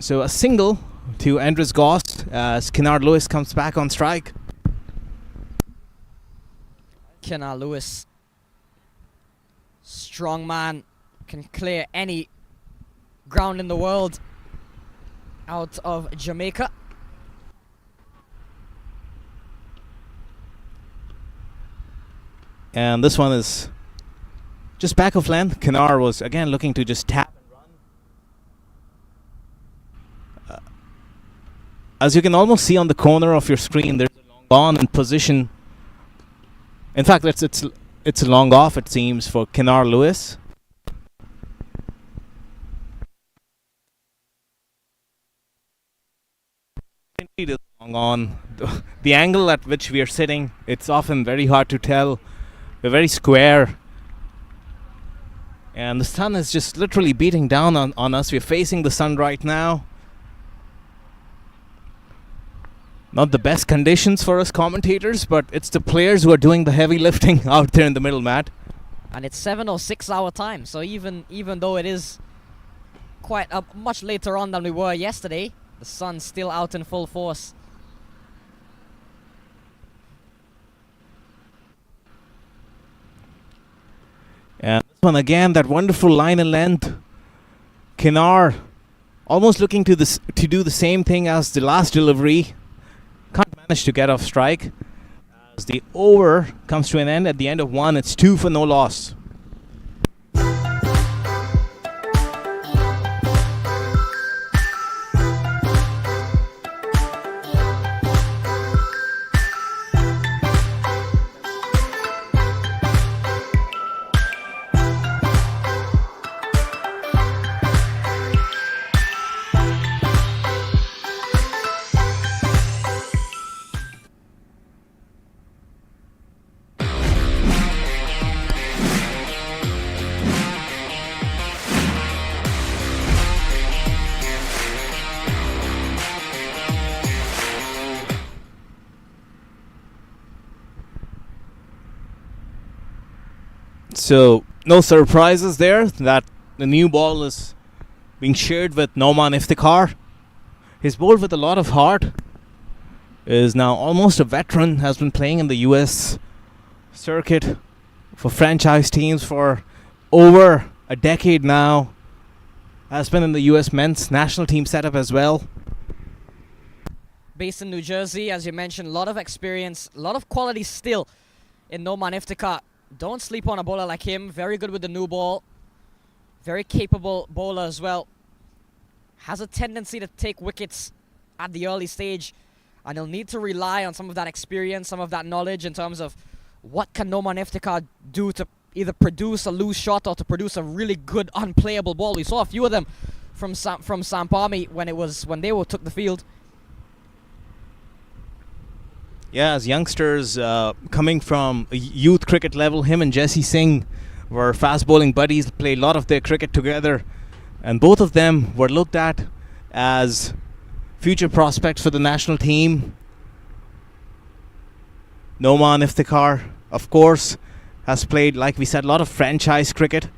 So a single to Andres Goss as Kennard Lewis comes back on strike. Kennard Lewis, strong man, can clear any ground in the world out of Jamaica. And this one is just back of length. Kennard was again looking to just tap and run. As you can almost see on the corner of your screen, there's a long on in position. In fact, it's a long off, it seems, for Kennard Lewis. Indeed, it's long on. The angle at which we are sitting, it's often very hard to tell. We're very square. And the sun is just literally beating down on us. We're facing the sun right now. Not the best conditions for us commentators, but it's the players who are doing the heavy lifting out there in the middle, Matt. And it's 7 or 6 hour time, so even though it is quite much later on than we were yesterday, the sun's still out in full force. And this one again, that wonderful line and length. Kennard almost looking to do the same thing as the last delivery. Can't manage to get off strike. As the over comes to an end at the end of one, it's 2 for no loss. So, no surprises there that the new ball is being shared with Noman Iftikhar. He's bowled with a lot of heart. Is now almost a veteran. Has been playing in the US circuit for franchise teams for over a decade now. Has been in the US men's national team setup as well. Based in New Jersey, as you mentioned, a lot of experience, a lot of quality still in Noman Iftikhar. Don't sleep on a bowler like him. Very good with the new ball. Very capable bowler as well. Has a tendency to take wickets at the early stage, and he'll need to rely on some of that experience, some of that knowledge in terms of what can Noman Iftikhar do to either produce a loose shot or to produce a really good unplayable ball. We saw a few of them from SAMP Army when they took the field. Yeah, as youngsters coming from a youth cricket level, him and Jesse Singh were fast bowling buddies, played a lot of their cricket together, and both of them were looked at as future prospects for the national team. Noman Iftikhar, of course, has played, like we said, a lot of franchise cricket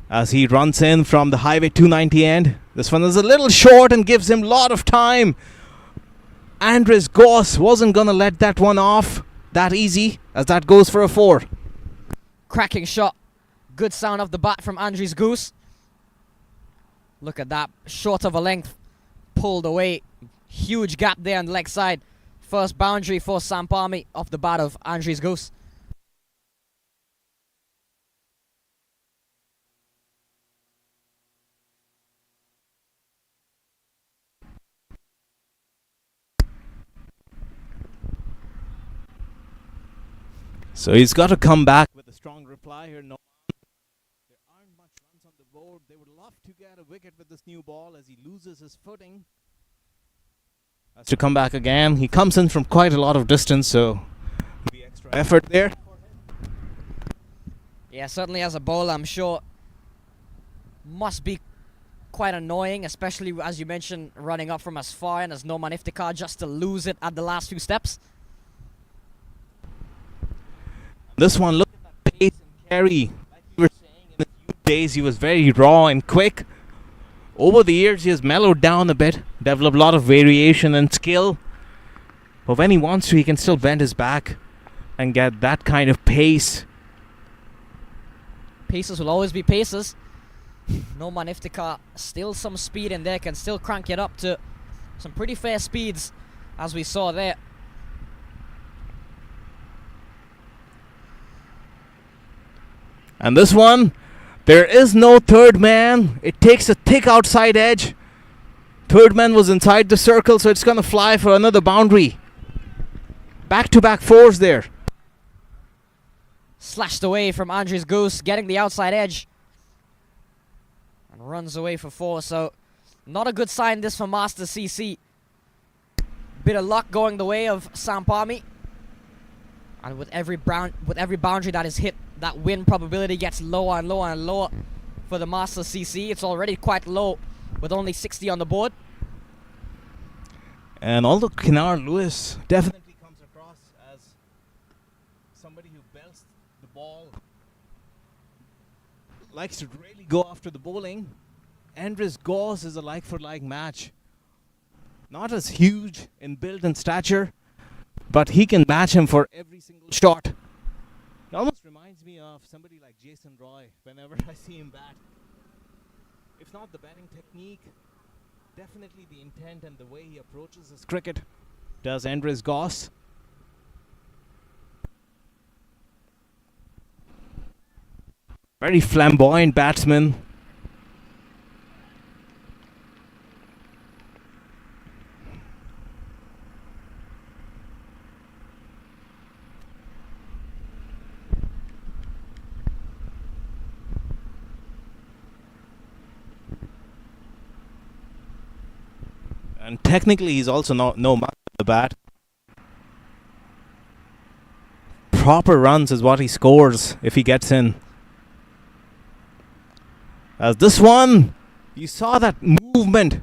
as he runs in from the highway 290 end. This one is a little short and gives him a lot of time. Andres Goss wasn't going to let that one off that easy, as that goes for a 4. Cracking shot. Good sound of the bat from Andres Goose. Look at that. Short of a length. Pulled away. Huge gap there on the leg side. First boundary for SAMP Army off the bat of Andres Goose. So he's got to come back with a strong reply here. No, there aren't much runs on the board. They would love to get a wicket with this new ball as he loses his footing. Has to come back again. He comes in from quite a lot of distance, so the extra effort there. Yeah, certainly as a bowler, I'm sure must be quite annoying, especially as you mentioned, running up from as far in as Noman Iftikhar, just to lose it at the last few steps. This one, look at that pace and carry. Like you were saying, in his youth days, he was very raw and quick. Over the years, he has mellowed down a bit, developed a lot of variation and skill. But when he wants to, he can still bend his back and get that kind of pace. Paces will always be paces. Noman Iftikhar, still some speed in there, can still crank it up to some pretty fair speeds, as we saw there. And this one, there is no third man. It takes a thick outside edge. Third man was inside the circle, so it's going to fly for another boundary. Back-to-back 4s there. Slashed away from Andres Goose, getting the outside edge. And runs away for 4, so not a good sign this for Master CC. Bit of luck going the way of SAMP Army. And with every boundary that is hit, that win probability gets lower and lower and lower for the Master CC. It's already quite low with only 60 on the board. And although Kinar Lewis definitely comes across as somebody who belts the ball, likes to really go after the bowling, Andres Goss is a like-for-like match. Not as huge in build and stature, but he can match him for every single shot. It almost reminds me of somebody like Jason Roy whenever I see him bat. If not the batting technique, definitely the intent and the way he approaches his cricket does Andres Goss. Very flamboyant batsman. And technically, he's also no match at the bat. Proper runs is what he scores if he gets in. As this one, you saw that movement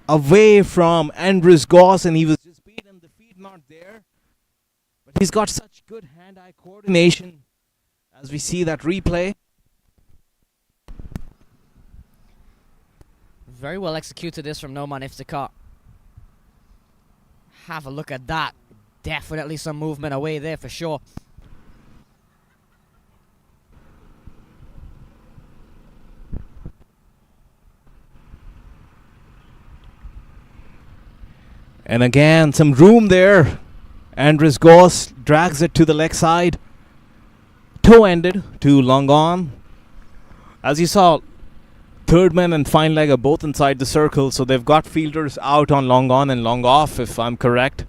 away from Andres Goss, and he was just beaten. The feet not there, but he's got such good hand-eye coordination as we see that replay. Very well executed this from Noman Iftikhar. Have a look at that. Definitely some movement away there for sure. And again, some room there. Andres Goss drags it to the leg side. Toe-ended to long on. As you saw, third man and fine leg are both inside the circle, so they've got fielders out on long on and long off, if I'm correct.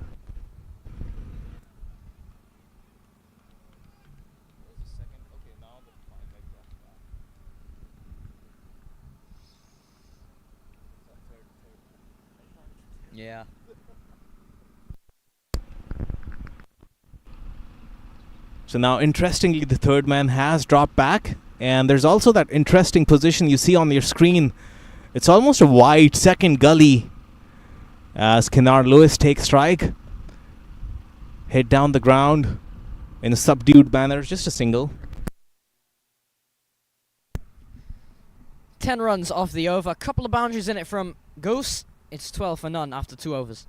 Yeah. So now, interestingly, the third man has dropped back. And there's also that interesting position you see on your screen. It's almost a wide second gully as Kennard Lewis takes strike. Hit down the ground in a subdued manner, just a single. 10 runs off the over. A couple of boundaries in it from Goose. It's 12 for none after 2 overs.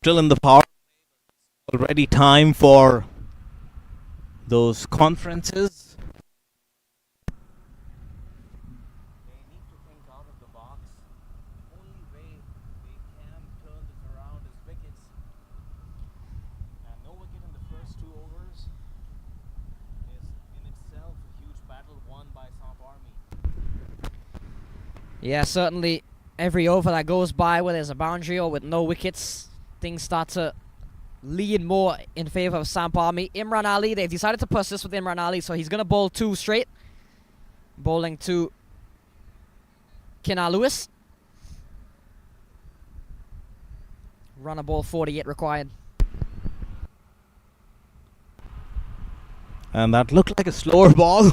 Still in the power. Already time for those conferences. They need to think out of the box. The only way they can turn this around is wickets. And no wicket in the first 2 overs is in itself a huge battle won by SAMP Army. Yeah, certainly every over that goes by where there's a boundary or with no wickets, things start to lean more in favor of SAMP Army. Imran Ali, they've decided to persist with Imran Ali, so he's going to bowl 2 straight. Bowling to Kennard Lewis. Run a ball 48 required. And that looked like a slower ball.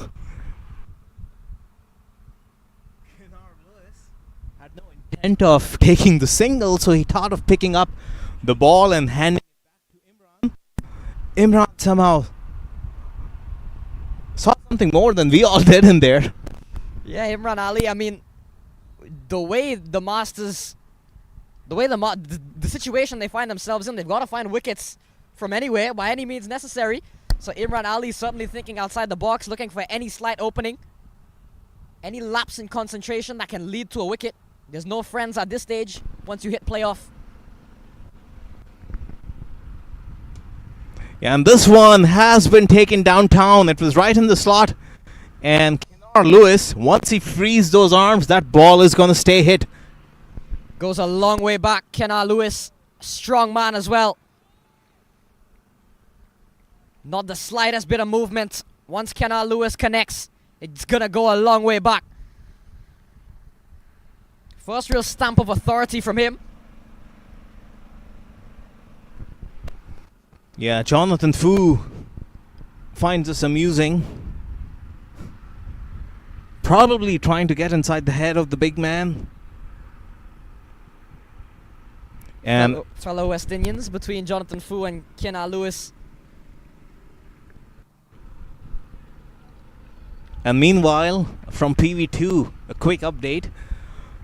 Kennard Lewis had no intent of taking the single, so he thought of picking up the ball and handing it back to Imran. Imran somehow saw something more than we all did in there. Yeah, Imran Ali, I mean, the way the Masters, the situation they find themselves in, they've got to find wickets from anywhere by any means necessary. So Imran Ali is certainly thinking outside the box, looking for any slight opening, any lapse in concentration that can lead to a wicket. There's no friends at this stage once you hit playoff. Yeah, and this one has been taken downtown. It was right in the slot. And Kennard Lewis, once he frees those arms, that ball is going to stay hit. Goes a long way back. Kennard Lewis, strong man as well. Not the slightest bit of movement. Once Kennard Lewis connects, it's going to go a long way back. First real stamp of authority from him. Yeah, Jonathan Fu finds this amusing. Probably trying to get inside the head of the big man. And fellow West Indians between Jonathan Fu and Kennard Lewis. And meanwhile, from PV2, a quick update.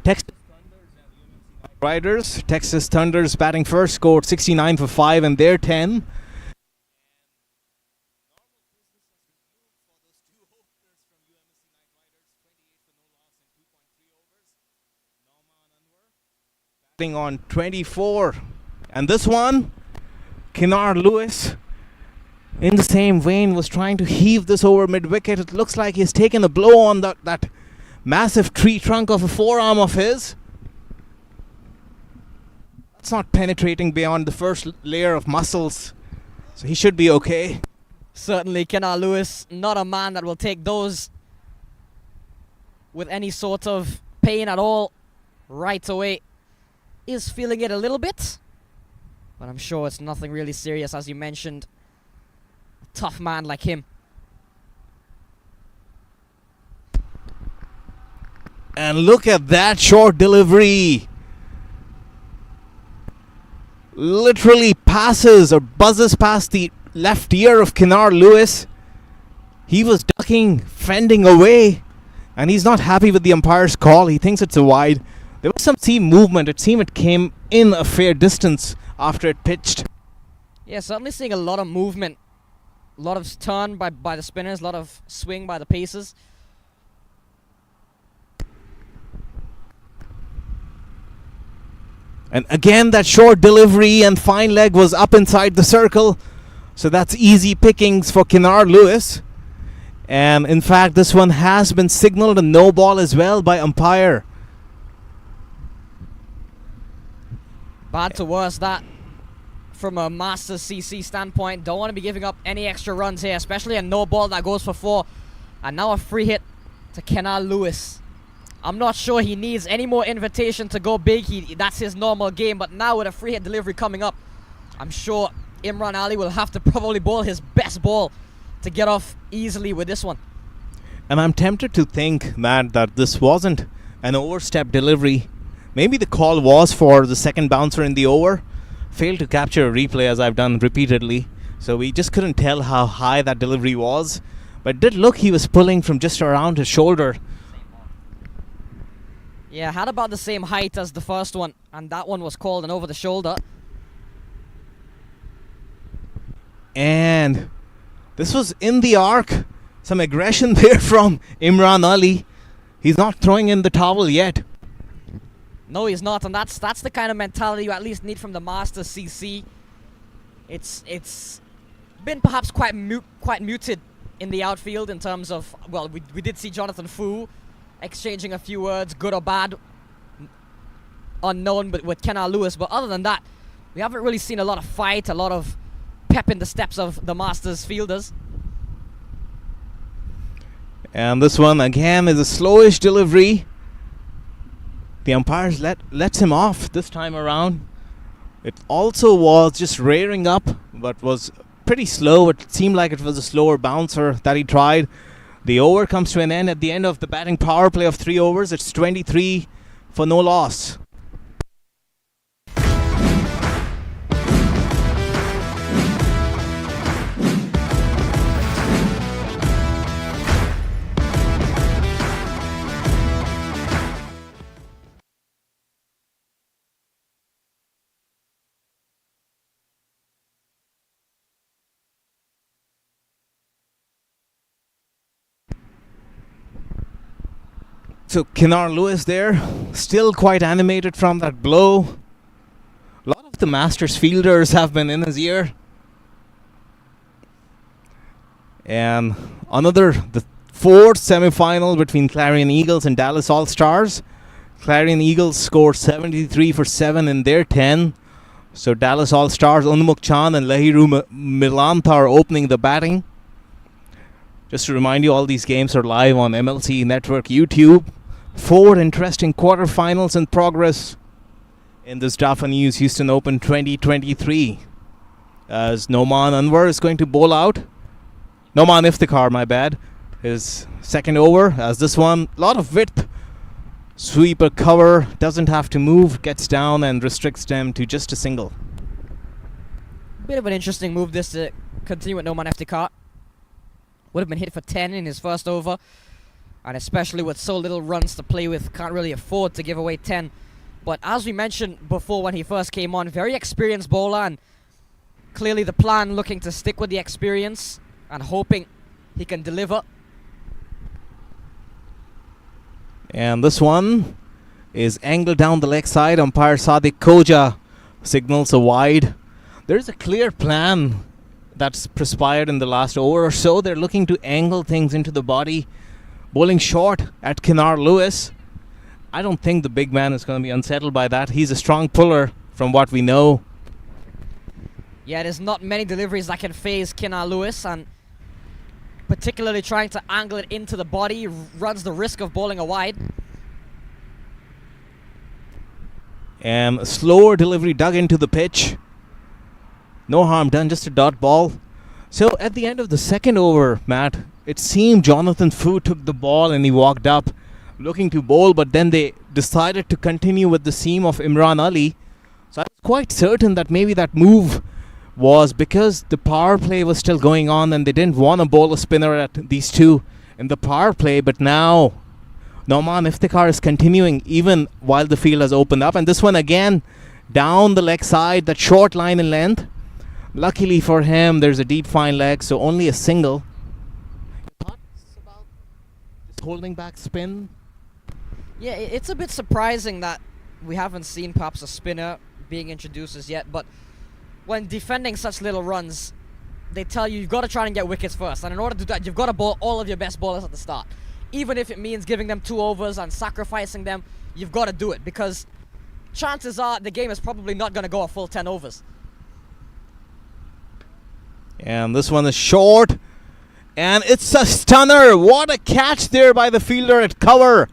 Texas Thunders and UMC Knight Riders. Texas Thunders batting first, scored 69 for 5 and they're 10. On 24, and this one, Kennard Lewis, in the same vein, was trying to heave this over mid-wicket. It looks like he's taken a blow on that massive tree trunk of a forearm of his. It's not penetrating beyond the first layer of muscles, so he should be okay. Certainly, Kennard Lewis, not a man that will take those with any sort of pain at all right away. is feeling it a little bit, but I'm sure it's nothing really serious, as you mentioned. A tough man like him. And look at that short delivery. Literally passes or buzzes past the left ear of Kennard Lewis. He was ducking, fending away, and he's not happy with the umpire's call. He thinks it's a wide. There was some seam movement. It seemed it came in a fair distance after it pitched. Yeah, certainly seeing a lot of movement. A lot of turn by the spinners, a lot of swing by the pacers. And again, that short delivery and fine leg was up inside the circle. So that's easy pickings for Kennard Lewis. And in fact, this one has been signaled a no ball as well by umpire. Bad to worse, that from a Masters CC standpoint. Don't want to be giving up any extra runs here, especially a no ball that goes for 4. And now a free hit to Kennard Lewis. I'm not sure he needs any more invitation to go big. That's his normal game, but now with a free hit delivery coming up, I'm sure Imran Ali will have to probably bowl his best ball to get off easily with this one. And I'm tempted to think, Matt, that this wasn't an overstep delivery. Maybe the call was for the second bouncer in the over. Failed to capture a replay, as I've done repeatedly. So we just couldn't tell how high that delivery was. But it did look he was pulling from just around his shoulder. Yeah, had about the same height as the first one, and that one was called an over the shoulder. And this was in the arc. Some aggression there from Imran Ali. He's not throwing in the towel yet. No, he's not, and that's the kind of mentality you at least need from the Masters CC. It's been perhaps quite muted in the outfield in terms of, well, we did see Jonathan Fu exchanging a few words, good or bad, unknown, but with Kennard Lewis. But other than that, we haven't really seen a lot of fight, a lot of pep in the steps of the Masters fielders. And this one again is a slowish delivery. The umpires lets him off this time around. It also was just rearing up, but was pretty slow. It seemed like it was a slower bouncer that he tried. The over comes to an end at the end of the batting power play of 3 overs. It's 23 for no loss. So Kennard Lewis there, still quite animated from that blow. A lot of the Masters fielders have been in his ear. And the 4th semi-final between Clarion Eagles and Dallas All-Stars. Clarion Eagles scored 73 for 7 in their 10. So Dallas All-Stars, Unmukh Chand and Lahiru Milantha are opening the batting. Just to remind you, all these games are live on MLC Network YouTube. 4 interesting quarterfinals in progress in this Daffodils Houston Open 2023. As Noman Anwar is going to bowl out. Noman Iftikhar, my bad. His second over, as this one, a lot of width. Sweeper cover, doesn't have to move, gets down and restricts them to just a single. Bit of an interesting move this to continue with Noman Iftikhar. Would have been hit for 10 in his first over. And especially with so little runs to play with, can't really afford to give away 10. But as we mentioned before when he first came on, very experienced bowler, and clearly the plan looking to stick with the experience and hoping he can deliver. And this one is angled down the leg side. Umpire Sadiq Koja signals a wide. There's a clear plan that's perspired in the last over or so. They're looking to angle things into the body. Bowling short at Kennard Lewis. I don't think the big man is going to be unsettled by that. He's a strong puller from what we know. Yeah, there's not many deliveries that can phase Kennard Lewis, and particularly trying to angle it into the body runs the risk of bowling a wide. And a slower delivery dug into the pitch. No harm done, just a dot ball. So at the end of the second over, Matt, it seemed Jonathan Fu took the ball and he walked up looking to bowl, but then they decided to continue with the seam of Imran Ali. So I was quite certain that maybe that move was because the power play was still going on and they didn't want to bowl a spinner at these two in the power play. But now Nauman Iftikhar is continuing even while the field has opened up. And this one again down the leg side, that short line in length. Luckily for him, there's a deep fine leg, so only a single. Thoughts about this holding back spin? Yeah, it's a bit surprising that we haven't seen perhaps a spinner being introduced as yet, but when defending such little runs, they tell you you've got to try and get wickets first, and in order to do that, you've got to bowl all of your best bowlers at the start. Even if it means giving them 2 overs and sacrificing them, you've got to do it, because chances are the game is probably not going to go a full 10 overs. And this one is short. And it's a stunner. What a catch there by the fielder at cover.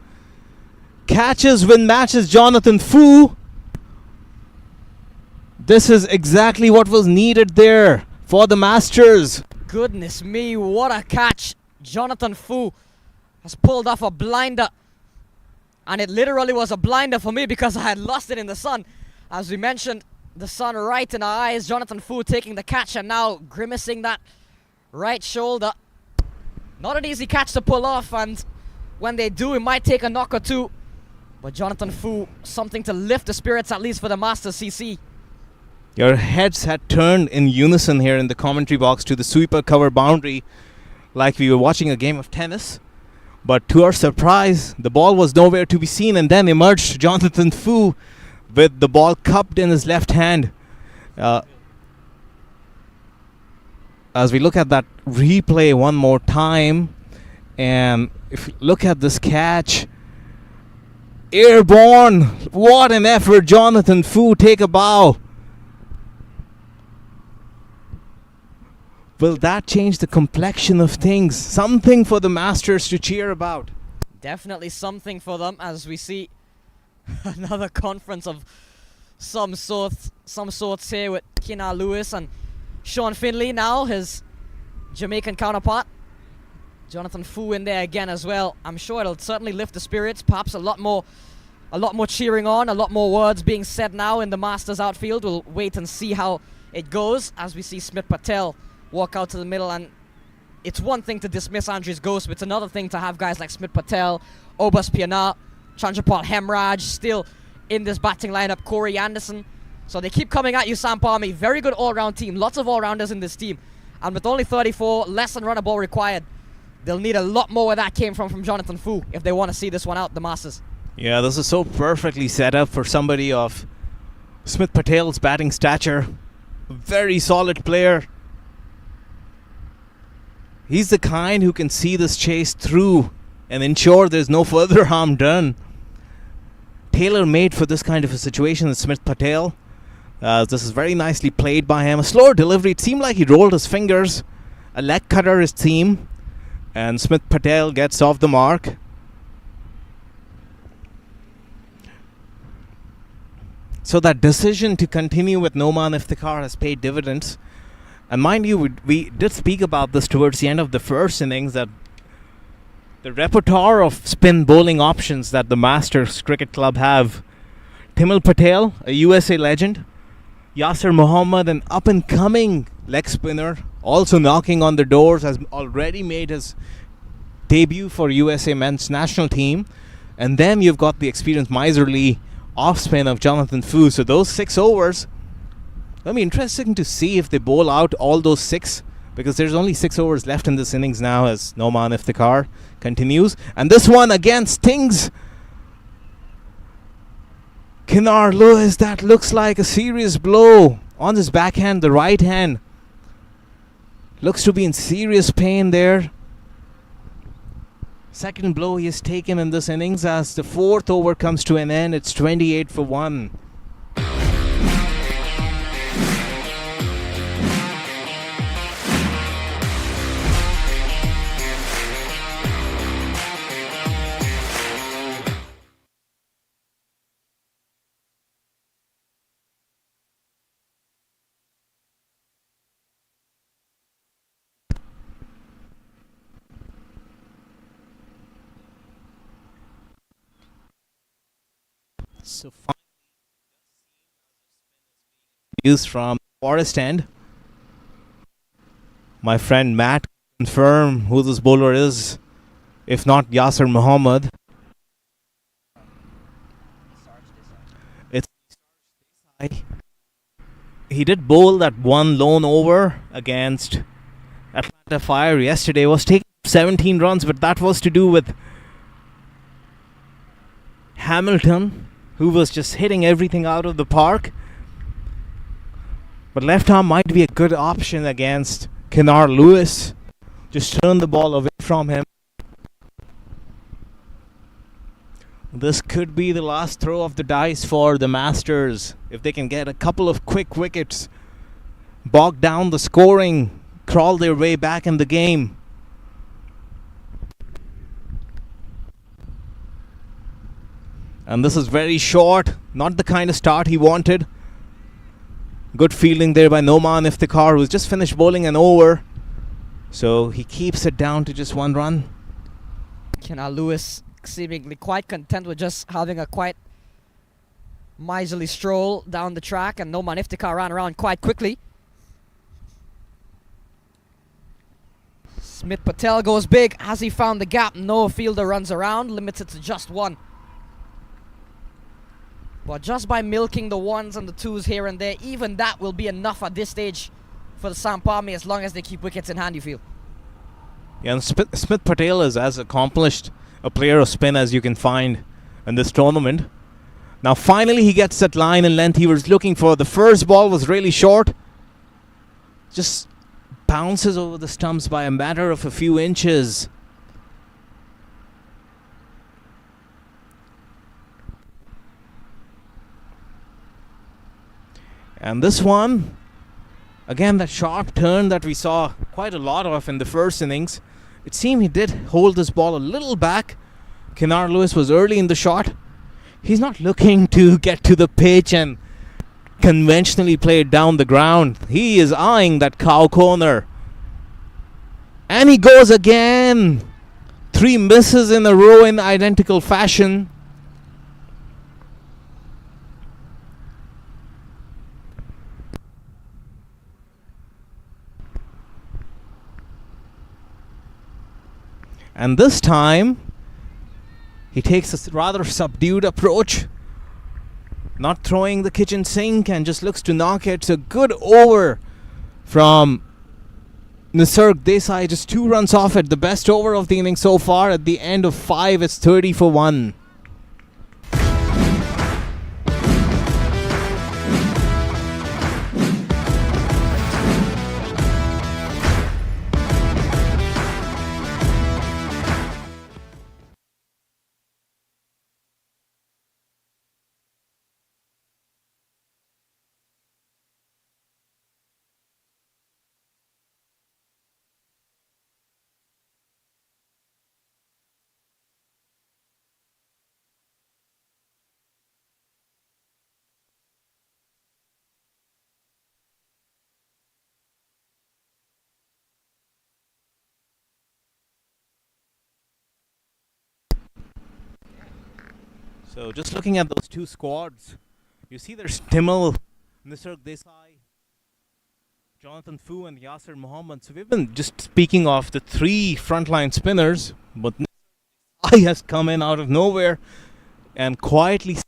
Catches win matches, Jonathan Fu. This is exactly what was needed there for the Masters. Goodness me, what a catch. Jonathan Fu has pulled off a blinder. And it literally was a blinder for me because I had lost it in the sun. As we mentioned, the sun right in our eyes. Jonathan Fu taking the catch and now grimacing that right shoulder. Not an easy catch to pull off, and when they do, it might take a knock or two. But Jonathan Fu, something to lift the spirits at least for the Masters CC. Your heads had turned in unison here in the commentary box to the sweeper cover boundary, like we were watching a game of tennis. But to our surprise, the ball was nowhere to be seen, and then emerged Jonathan Fu with the ball cupped in his left hand. As we look at that replay one more time, and if you look at this catch, airborne, what an effort, Jonathan Fu, take a bow. Will that change the complexion of things? Something for the Masters to cheer about. Definitely something for them, as we see another conference of some sorts here with Kina Lewis and Sean Finley now, his Jamaican counterpart. Jonathan Fu in there again as well. I'm sure it'll certainly lift the spirits. Perhaps a lot more cheering on, a lot more words being said now in the Masters outfield. We'll wait and see how it goes as we see Smith Patel walk out to the middle. And it's one thing to dismiss Andres Ghost, but it's another thing to have guys like Smith Patel, Obas Piana, Chandrapal Hemraj still in this batting lineup, Corey Anderson. So they keep coming at you, SAMP Army. Very good all-round team. Lots of all-rounders in this team. And with only 34, less than run a ball required, they'll need a lot more where that came from Jonathan Fu if they want to see this one out, the Masters. Yeah, this is so perfectly set up for somebody of Smith Patel's batting stature. Very solid player. He's the kind who can see this chase through and ensure there's no further harm done. Tailor-made for this kind of a situation is Smith Patel. This is very nicely played by him. A slower delivery. It seemed like he rolled his fingers. A leg cutter is team. And Smith Patel gets off the mark. So that decision to continue with Nauman Iftikhar has paid dividends. And mind you, we did speak about this towards the end of the first innings, that the repertoire of spin bowling options that the Masters Cricket Club have. Timil Patel, a USA legend. Yasir Muhammad, an up-and-coming leg spinner, also knocking on the doors, has already made his debut for USA men's national team. And then you've got the experienced miserly off-spin of Jonathan Fu. So those 6 overs, it'll be interesting to see if they bowl out all those 6, because there's only 6 overs left in this innings now as Nauman Iftikhar continues. And this one again stings Kinar Lewis. That looks like a serious blow on his backhand, the right hand. Looks to be in serious pain there. Second blow he has taken in this innings as the 4th over comes to an end. It's 28 for 1. So used from Forest End. My friend Matt can confirm who this bowler is, if not Yasser Muhammad. It's he did bowl that one lone over against Atlanta Fire yesterday. Was taking 17 runs, but that was to do with Hamilton, who was just hitting everything out of the park. But left arm might be a good option against Kenar Lewis. Just turn the ball away from him. This could be the last throw of the dice for the Masters. If they can get a couple of quick wickets, bog down the scoring, crawl their way back in the game. And this is very short, not the kind of start he wanted. Good fielding there by Noman Iftikhar, who's just finished bowling an over. So he keeps it down to just one run. Kenar Lewis seemingly quite content with just having a quite miserly stroll down the track, and Noman Iftikhar ran around quite quickly. Smith Patel goes big. Has he found the gap? No, fielder runs around, limited to just one. But just by milking the ones and the twos here and there, even that will be enough at this stage for the SAMP Army, as long as they keep wickets in hand, you feel. Yeah, and Smith Patel is as accomplished a player of spin as you can find in this tournament. Now finally he gets that line and length he was looking for. The first ball was really short. Just bounces over the stumps by a matter of a few inches. And this one, again, that sharp turn that we saw quite a lot of in the first innings. It seemed he did hold this ball a little back. Kenar Lewis was early in the shot. He's not looking to get to the pitch and conventionally play it down the ground. He is eyeing that cow corner. And he goes again. 3 misses in a row in identical fashion. And this time, he takes a rather subdued approach, not throwing the kitchen sink, and just looks to knock it. So good over from Nisarg Desai, just 2 runs off it. The best over of the inning so far. At the end of 5, it's 30 for 1. So just looking at those 2 squads, you see there's Timmel, Nisarg Desai, Jonathan Fu, and Yasser Muhammad. So we've been just speaking of the 3 frontline spinners, but Desai has come in out of nowhere and quietly.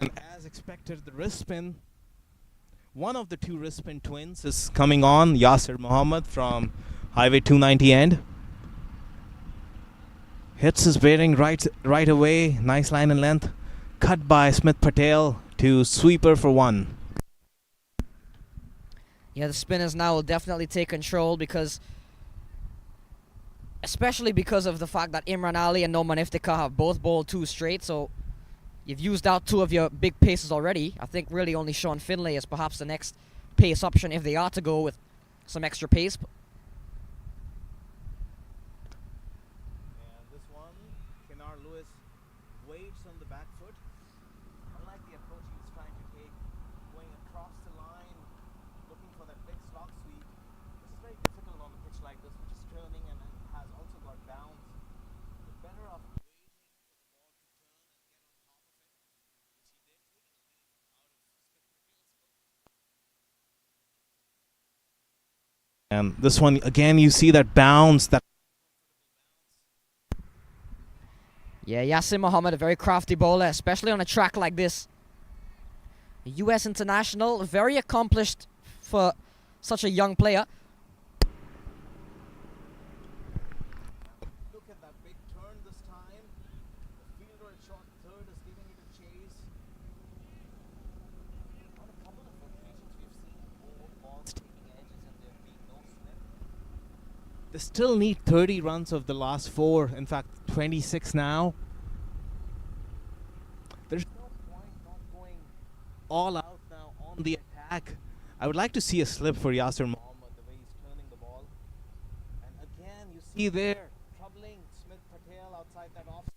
And as expected, the wrist spin, one of the 2 wrist spin twins is coming on, Yasser Muhammad from Highway 290 end. Hits his bearing right away. Nice line and length. Cut by Smith Patel to sweeper for 1. Yeah, the spinners now will definitely take control, especially because of the fact that Imran Ali and Noman Iftikhar have both bowled 2 straight. So you've used out 2 of your big paces already. I think really only Sean Finlay is perhaps the next pace option if they are to go with some extra pace. Waves on the back foot. I like the approach he was trying to take, going across the line, looking for that big slog sweep. This is very difficult on a pitch like this, which is turning and has also got bounce. But better off waiting for the ball to And this one, again, you see that bounce. That Yeah, Yasser Mohammed, a very crafty bowler, especially on a track like this. A US international, very accomplished for such a young player. Look at that big turn this time. The fielder at short third is giving it a chase. On a couple of occasions, we've seen balls taking edges and there being no slip. They still need 30 runs of the last 4. In fact, 26 now. There's no point not going all out now on the attack. I would like to see a slip for Yasser Mohammed, the way he's turning the ball. And again, you see there, troubling Smith Patel outside that off stump.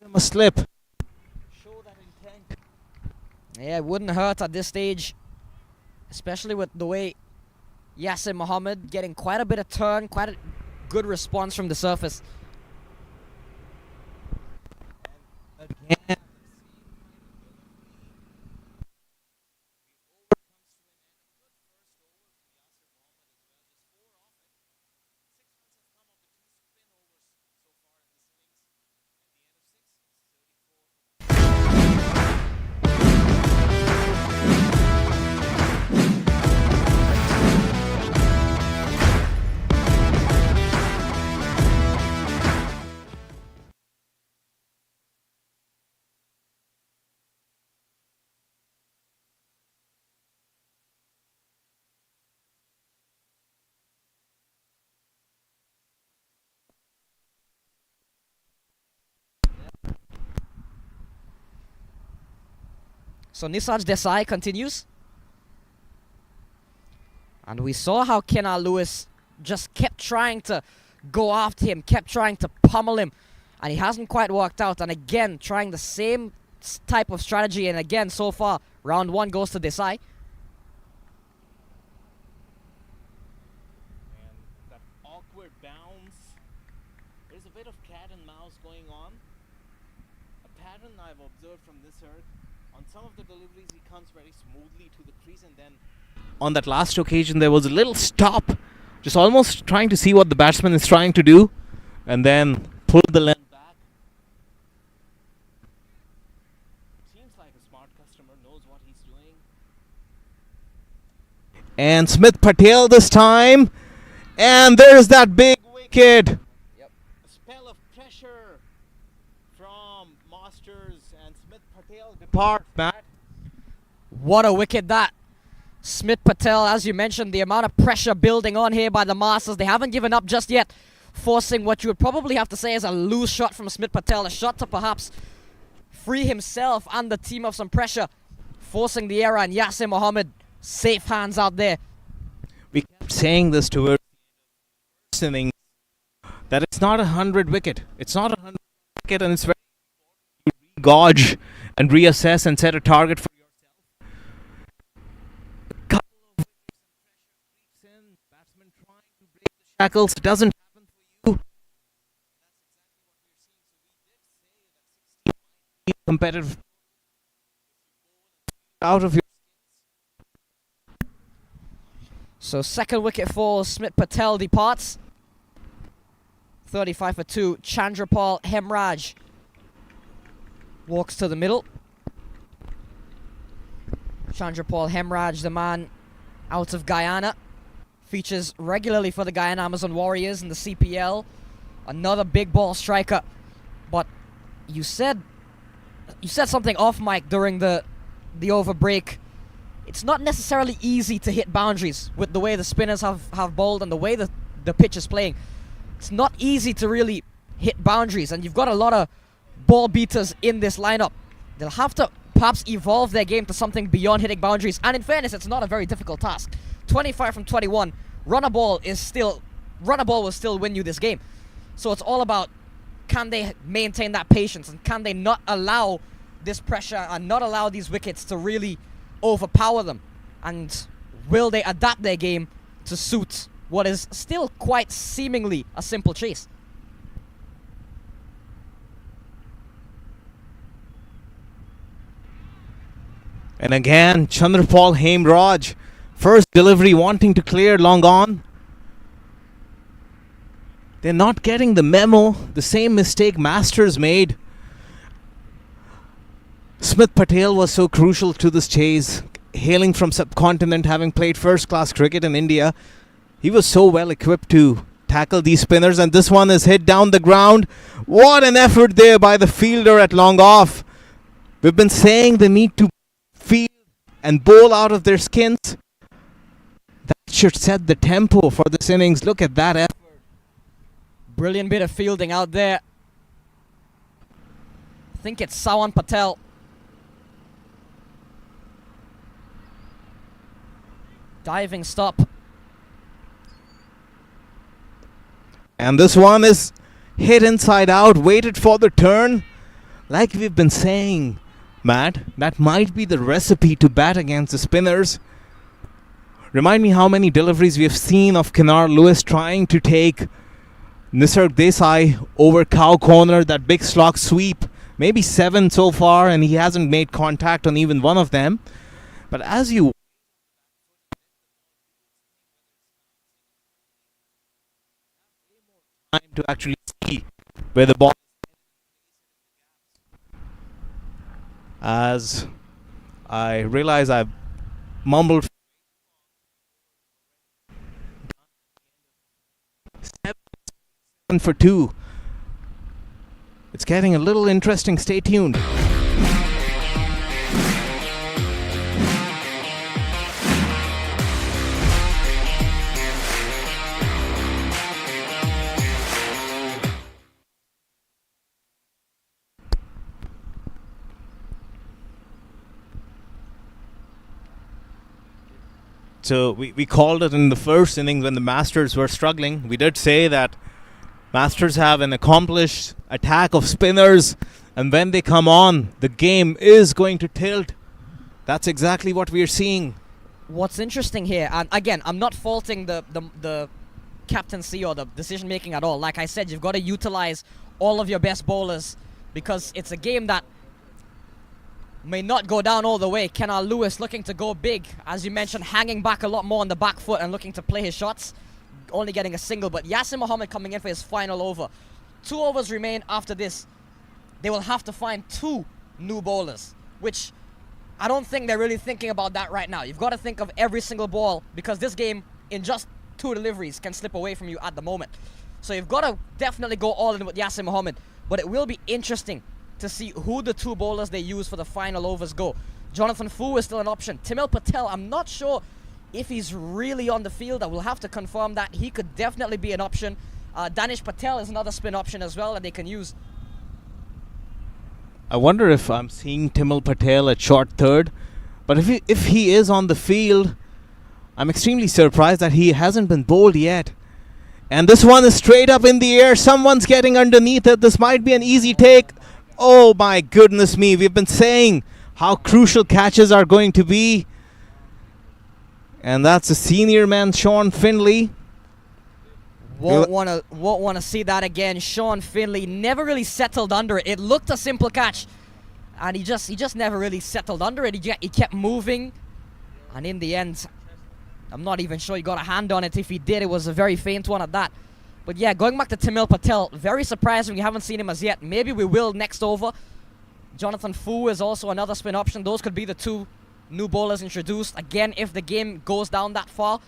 Give him a slip. Show that intent. Yeah, it wouldn't hurt at this stage, especially with the way Yasser Mohammed getting quite a bit of turn, quite a good response from the surface. And again, So Nisaj Desai continues. And we saw how Kenal Lewis just kept trying to go after him, kept trying to pummel him. And he hasn't quite worked out. And again, trying the same type of strategy. And again, so far, round 1 goes to Desai. and that awkward bounce. There's a bit of cat and mouse going on. A pattern I've observed from this earth. On some of the deliveries, he comes very smoothly to the crease, and then on that last occasion, there was a little stop, just almost trying to see what the batsman is trying to do, and then pull the length back. Seems like a smart customer knows what he's doing. And Smith Patel this time, and there's that big wicket. Yep. A spell of pressure from Masters, and Smith Patel depart, Matt. What a wicket that. Smith Patel, as you mentioned, the amount of pressure building on here by the Masters. They haven't given up just yet, forcing what you would probably have to say is a loose shot from Smith Patel. A shot to perhaps free himself and the team of some pressure, forcing the error, and Yasser Mohammed, safe hands out there. We kept saying this towards the first innings, that it's not 100 wicket. It's not 100 wicket, and it's very important to gauge and reassess and set a target for yourself. A couple of wickets and pressure creeps in. Batsman trying to break the shackles. It doesn't happen for you. That's exactly what we're seeing. So we did say that 60 might be competitive out of your. So second wicket falls, Smith Patel departs. 35 for 2. Chandrapal Hemraj walks to the middle. Chandrapal Hemraj, the man out of Guyana, features regularly for the Guyana Amazon Warriors in the CPL. Another big ball striker. But you said something off mic during the over break. It's not necessarily easy to hit boundaries with the way the spinners have bowled and the way the pitch is playing. It's not easy to really hit boundaries, and you've got a lot of ball beaters in this lineup. They'll have to perhaps evolve their game to something beyond hitting boundaries, and in fairness, it's not a very difficult task. 25 from 21, run a ball will still win you this game. So it's all about, can they maintain that patience, and can they not allow this pressure and not allow these wickets to really overpower them, and will they adapt their game to suit what is still quite seemingly a simple chase? And again, Chandrapal Hemraj First delivery wanting to clear long on. They're not getting the memo. The same mistake Masters made. Smith Patel was so crucial to this chase. Hailing from subcontinent, having played first-class cricket in India, he was so well equipped to tackle these spinners, and this one is hit down the ground. What an effort there by the fielder at long off. We've been saying they need to field and bowl out of their skins. That should set the tempo for this innings. Look at that effort. Brilliant bit of fielding out there. I think it's Sawan Patel. Diving stop. And this one is hit inside out, waited for the turn. Like we've been saying, Matt, that might be the recipe to bat against the spinners. Remind me how many deliveries we have seen of Kenar Lewis trying to take Nisarg Desai over cow corner, that big slog sweep. Maybe 7 so far, and he hasn't made contact on even one of them. But as you time to actually see where the ball, as I realize I've mumbled 7 for 2. It's getting a little interesting. Stay tuned. So we called it in the first innings when the Masters were struggling. We did say that Masters have an accomplished attack of spinners, and when they come on, the game is going to tilt. That's exactly what we are seeing. What's interesting here, and again, I'm not faulting the captaincy or the decision making at all. Like I said, you've got to utilize all of your best bowlers because it's a game that may not go down all the way. Kenar Lewis looking to go big, as you mentioned, hanging back a lot more on the back foot and looking to play his shots, only getting a single. But Yasir Mohammed coming in for his final over. 2 overs remain after this. They will have to find 2 new bowlers, which I don't think they're really thinking about that right now. You've got to think of every single ball because this game, in just 2 deliveries, can slip away from you at the moment. So you've got to definitely go all in with Yasir Mohammed. But it will be interesting to see who the 2 bowlers they use for the final overs go. Jonathan Fu is still an option. Timil Patel, I'm not sure if he's really on the field. I will have to confirm that. He could definitely be an option. Danish Patel is another spin option as well that they can use. I wonder if I'm seeing Timil Patel at short third. But if he is on the field, I'm extremely surprised that he hasn't been bowled yet. And this one is straight up in the air. Someone's getting underneath it. This might be an easy take. Oh my goodness me. We've been saying how crucial catches are going to be. And that's a senior man, Sean Finley. Won't want to see that again. Sean Finley never really settled under it. It looked a simple catch, and he just never really settled under it. He kept moving, and in the end, I'm not even sure he got a hand on it. If he did, it was a very faint one at that. But yeah, going back to Timil Patel, very surprising we haven't seen him as yet. Maybe we will next over. Jonathan Fu is also another spin option. Those could be the 2 new bowlers introduced. Again, if the game goes down that far.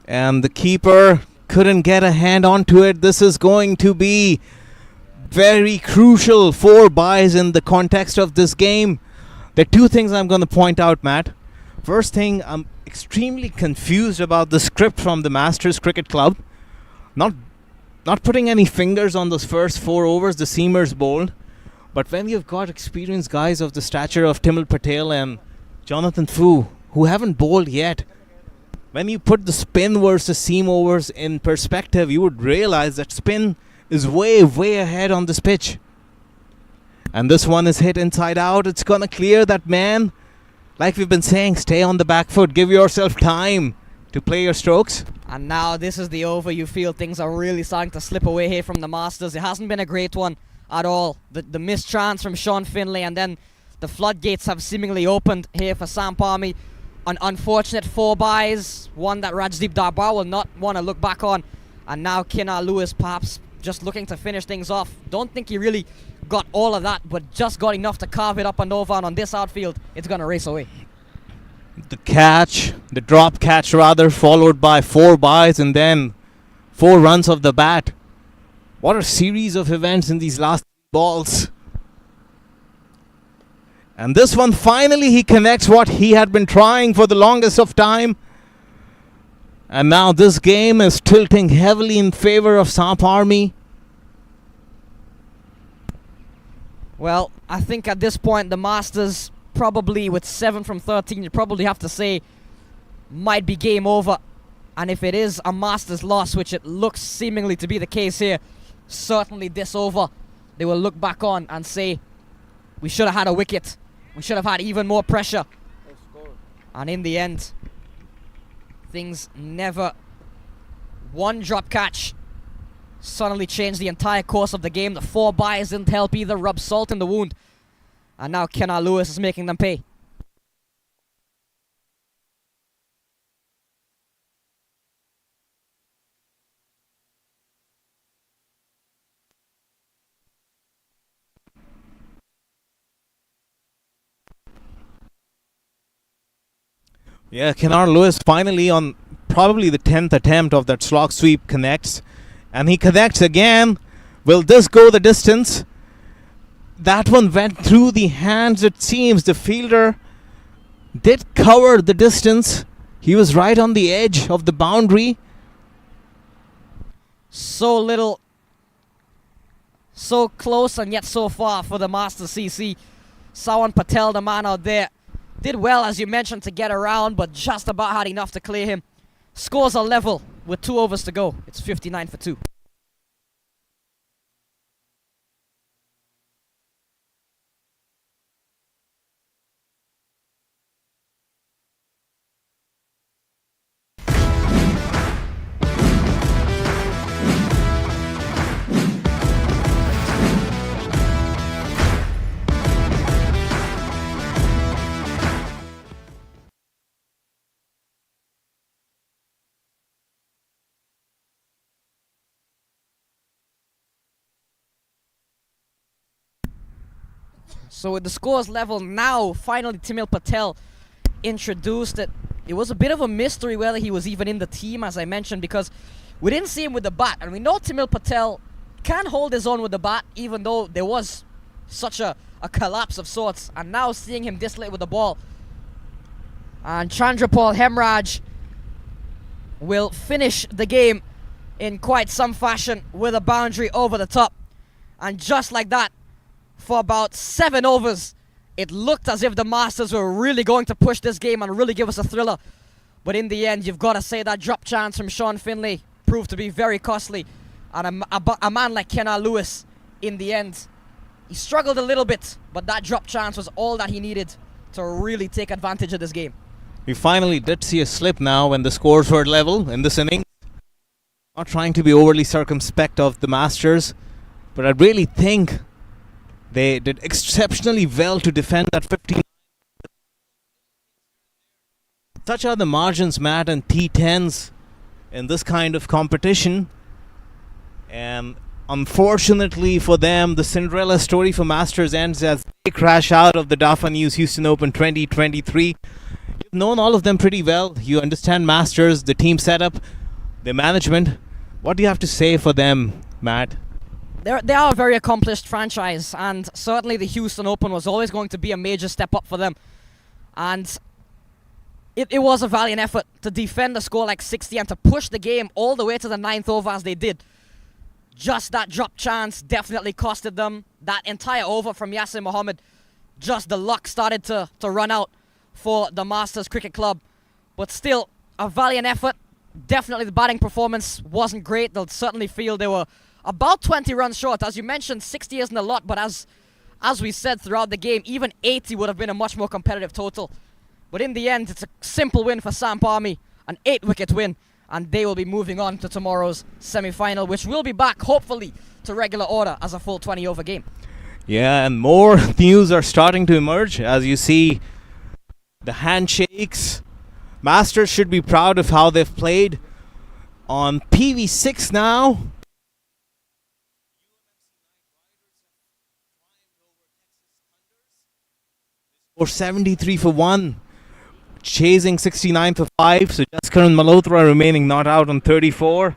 And the keeper couldn't get a hand onto it. This is going to be very crucial 4 byes in the context of this game. There are 2 things I'm going to point out, Matt. First thing, I'm extremely confused about the script from the Masters Cricket Club. Not putting any fingers on those first 4 overs the seamers bowled. But when you've got experienced guys of the stature of Timil Patel and Jonathan Fu, who haven't bowled yet, when you put the spin versus seam overs in perspective, you would realize that spin is way ahead on this pitch. And this one is hit inside out. It's going to clear that man. Like we've been saying, stay on the back foot. Give yourself time to play your strokes. And now this is the over. You feel things are really starting to slip away here from the Masters. It hasn't been a great one at all. The missed chance from Sean Finley, and then The floodgates have seemingly opened here for SAMP Army. An unfortunate 4 buys, one that Rajdeep Darbar will not want to look back on. And now Kinar Lewis perhaps just looking to finish things off. Don't think he really got all of that, but just got enough to carve it up and over. And on this outfield, it's going to race away. The drop catch rather, followed by 4 buys and then 4 runs of the bat. What a series of events in these last balls. And this one, finally he connects what he had been trying for the longest of time. And now this game is tilting heavily in favor of SAMP Army. Well, I think at this point the Masters, probably with 7 from 13, you probably have to say might be game over. And if it is a Masters loss, which it looks seemingly to be the case here, certainly this over, they will look back on and say, we should have had a wicket. We should have had even more pressure. And in the end, things never. One drop catch suddenly changed the entire course of the game. The 4 buys didn't help either, rubbed salt in the wound. And now Kinar Lewis is making them pay. Yeah, Kinar Lewis finally on probably the 10th attempt of that slog sweep connects. And he connects again. Will this go the distance? That one went through the hands, it seems. The fielder did cover the distance. He was right on the edge of the boundary. So little, so close and yet so far for the Master CC. Sawan Patel, the man out there, did well, as you mentioned, to get around, but just about had enough to clear him. Scores are level with 2 overs to go. It's 59 for 2. So with the scores level now, finally Timil Patel introduced it. It was a bit of a mystery whether he was even in the team, as I mentioned, because we didn't see him with the bat. And we know Timil Patel can hold his own with the bat, even though there was such a collapse of sorts. And now seeing him this late with the ball. And Chandrapal Hemraj will finish the game in quite some fashion with a boundary over the top. And just like that, for about 7 overs, it looked as if the Masters were really going to push this game and really give us a thriller. But in the end, you've got to say that drop chance from Sean Finlay proved to be very costly. And a man like Kinar Lewis, in the end, he struggled a little bit, but that drop chance was all that he needed to really take advantage of this game. We finally did see a slip now when the scores were level in this inning. Not trying to be overly circumspect of the Masters, but I really think they did exceptionally well to defend that 15. Such are the margins, Matt, and T10s in this kind of competition. And unfortunately for them, the Cinderella story for Masters ends as they crash out of the DAFA News Houston Open 2023. You've known all of them pretty well. You understand Masters, the team setup, the management. What do you have to say for them, Matt? They are a very accomplished franchise, and certainly the Houston Open was always going to be a major step up for them. And it was a valiant effort to defend a score like 60 and to push the game all the way to the 9th over as they did. Just that drop chance definitely costed them. That entire over from Yasir Mohammed, just the luck started to run out for the Masters Cricket Club. But still, a valiant effort. Definitely the batting performance wasn't great. They'll certainly feel they were about 20 runs short. As you mentioned, 60 isn't a lot, but as we said throughout the game, even 80 would have been a much more competitive total. But in the end, it's a simple win for SAMP Army, an 8-wicket win, and they will be moving on to tomorrow's semi-final, which will be back, hopefully, to regular order as a full 20-over game. Yeah, and more news are starting to emerge as you see the handshakes. Masters should be proud of how they've played on PV6 now. Or 73 for 1, chasing 69 for 5. So Jaskaran Malhotra remaining not out on 34.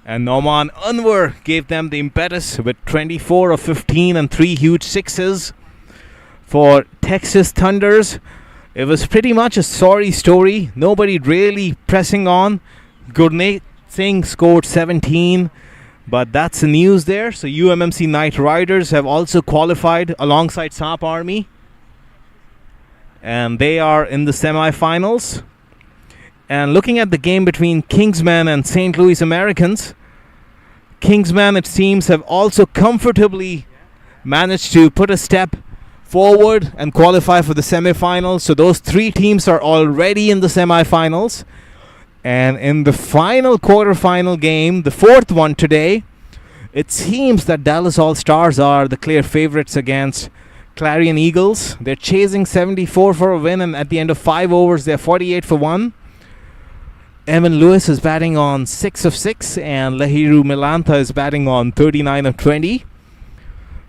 And Noman Anwar gave them the impetus with 24 of 15 and 3 huge sixes for Texas Thunders. It was pretty much a sorry story. Nobody really pressing on. Gurneet Singh scored 17. But that's the news there. So UMMC Knight Riders have also qualified alongside SAMP Army. And they are in the semi-finals. And looking at the game between Kingsmen and St. Louis Americans, Kingsmen, it seems, have also comfortably managed to put a step forward and qualify for the semi-finals. So those 3 teams are already in the semi-finals. And in the final quarter-final game, the 4th one today, it seems that Dallas All-Stars are the clear favorites against Clarion Eagles. They're chasing 74 for a win, and at the end of 5 overs, they're 48 for 1. Evan Lewis is batting on 6 of 6, and Lahiru Milantha is batting on 39 of 20.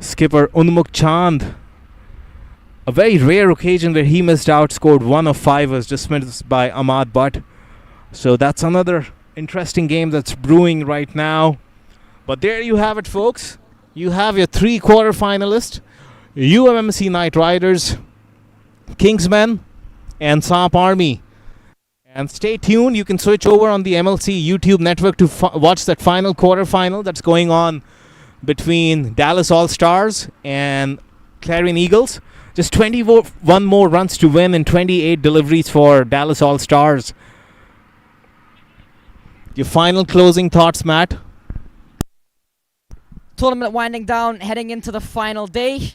Skipper Unmukh Chand, a very rare occasion where he missed out, scored 1 of 5, was dismissed by Ahmad Butt. So that's another interesting game that's brewing right now. But there you have it, folks. You have your 3 quarterfinalists. UMMC Knight Riders, Kingsmen, and SAMP Army. And stay tuned. You can switch over on the MLC YouTube network to watch that final quarterfinal that's going on between Dallas All-Stars and Clarion Eagles. Just 21 more runs to win and 28 deliveries for Dallas All-Stars. Your final closing thoughts, Matt? Tournament winding down, heading into the final day.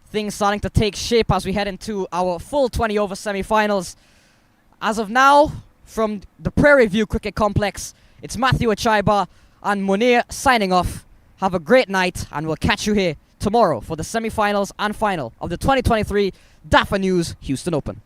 Things starting to take shape as we head into our full 20 over semi-finals. As of now, from the Prairie View Cricket Complex, it's Matthew Achaiba and Munir signing off. Have a great night, and we'll catch you here tomorrow for the semi-finals and final of the 2023 DAFA News Houston Open.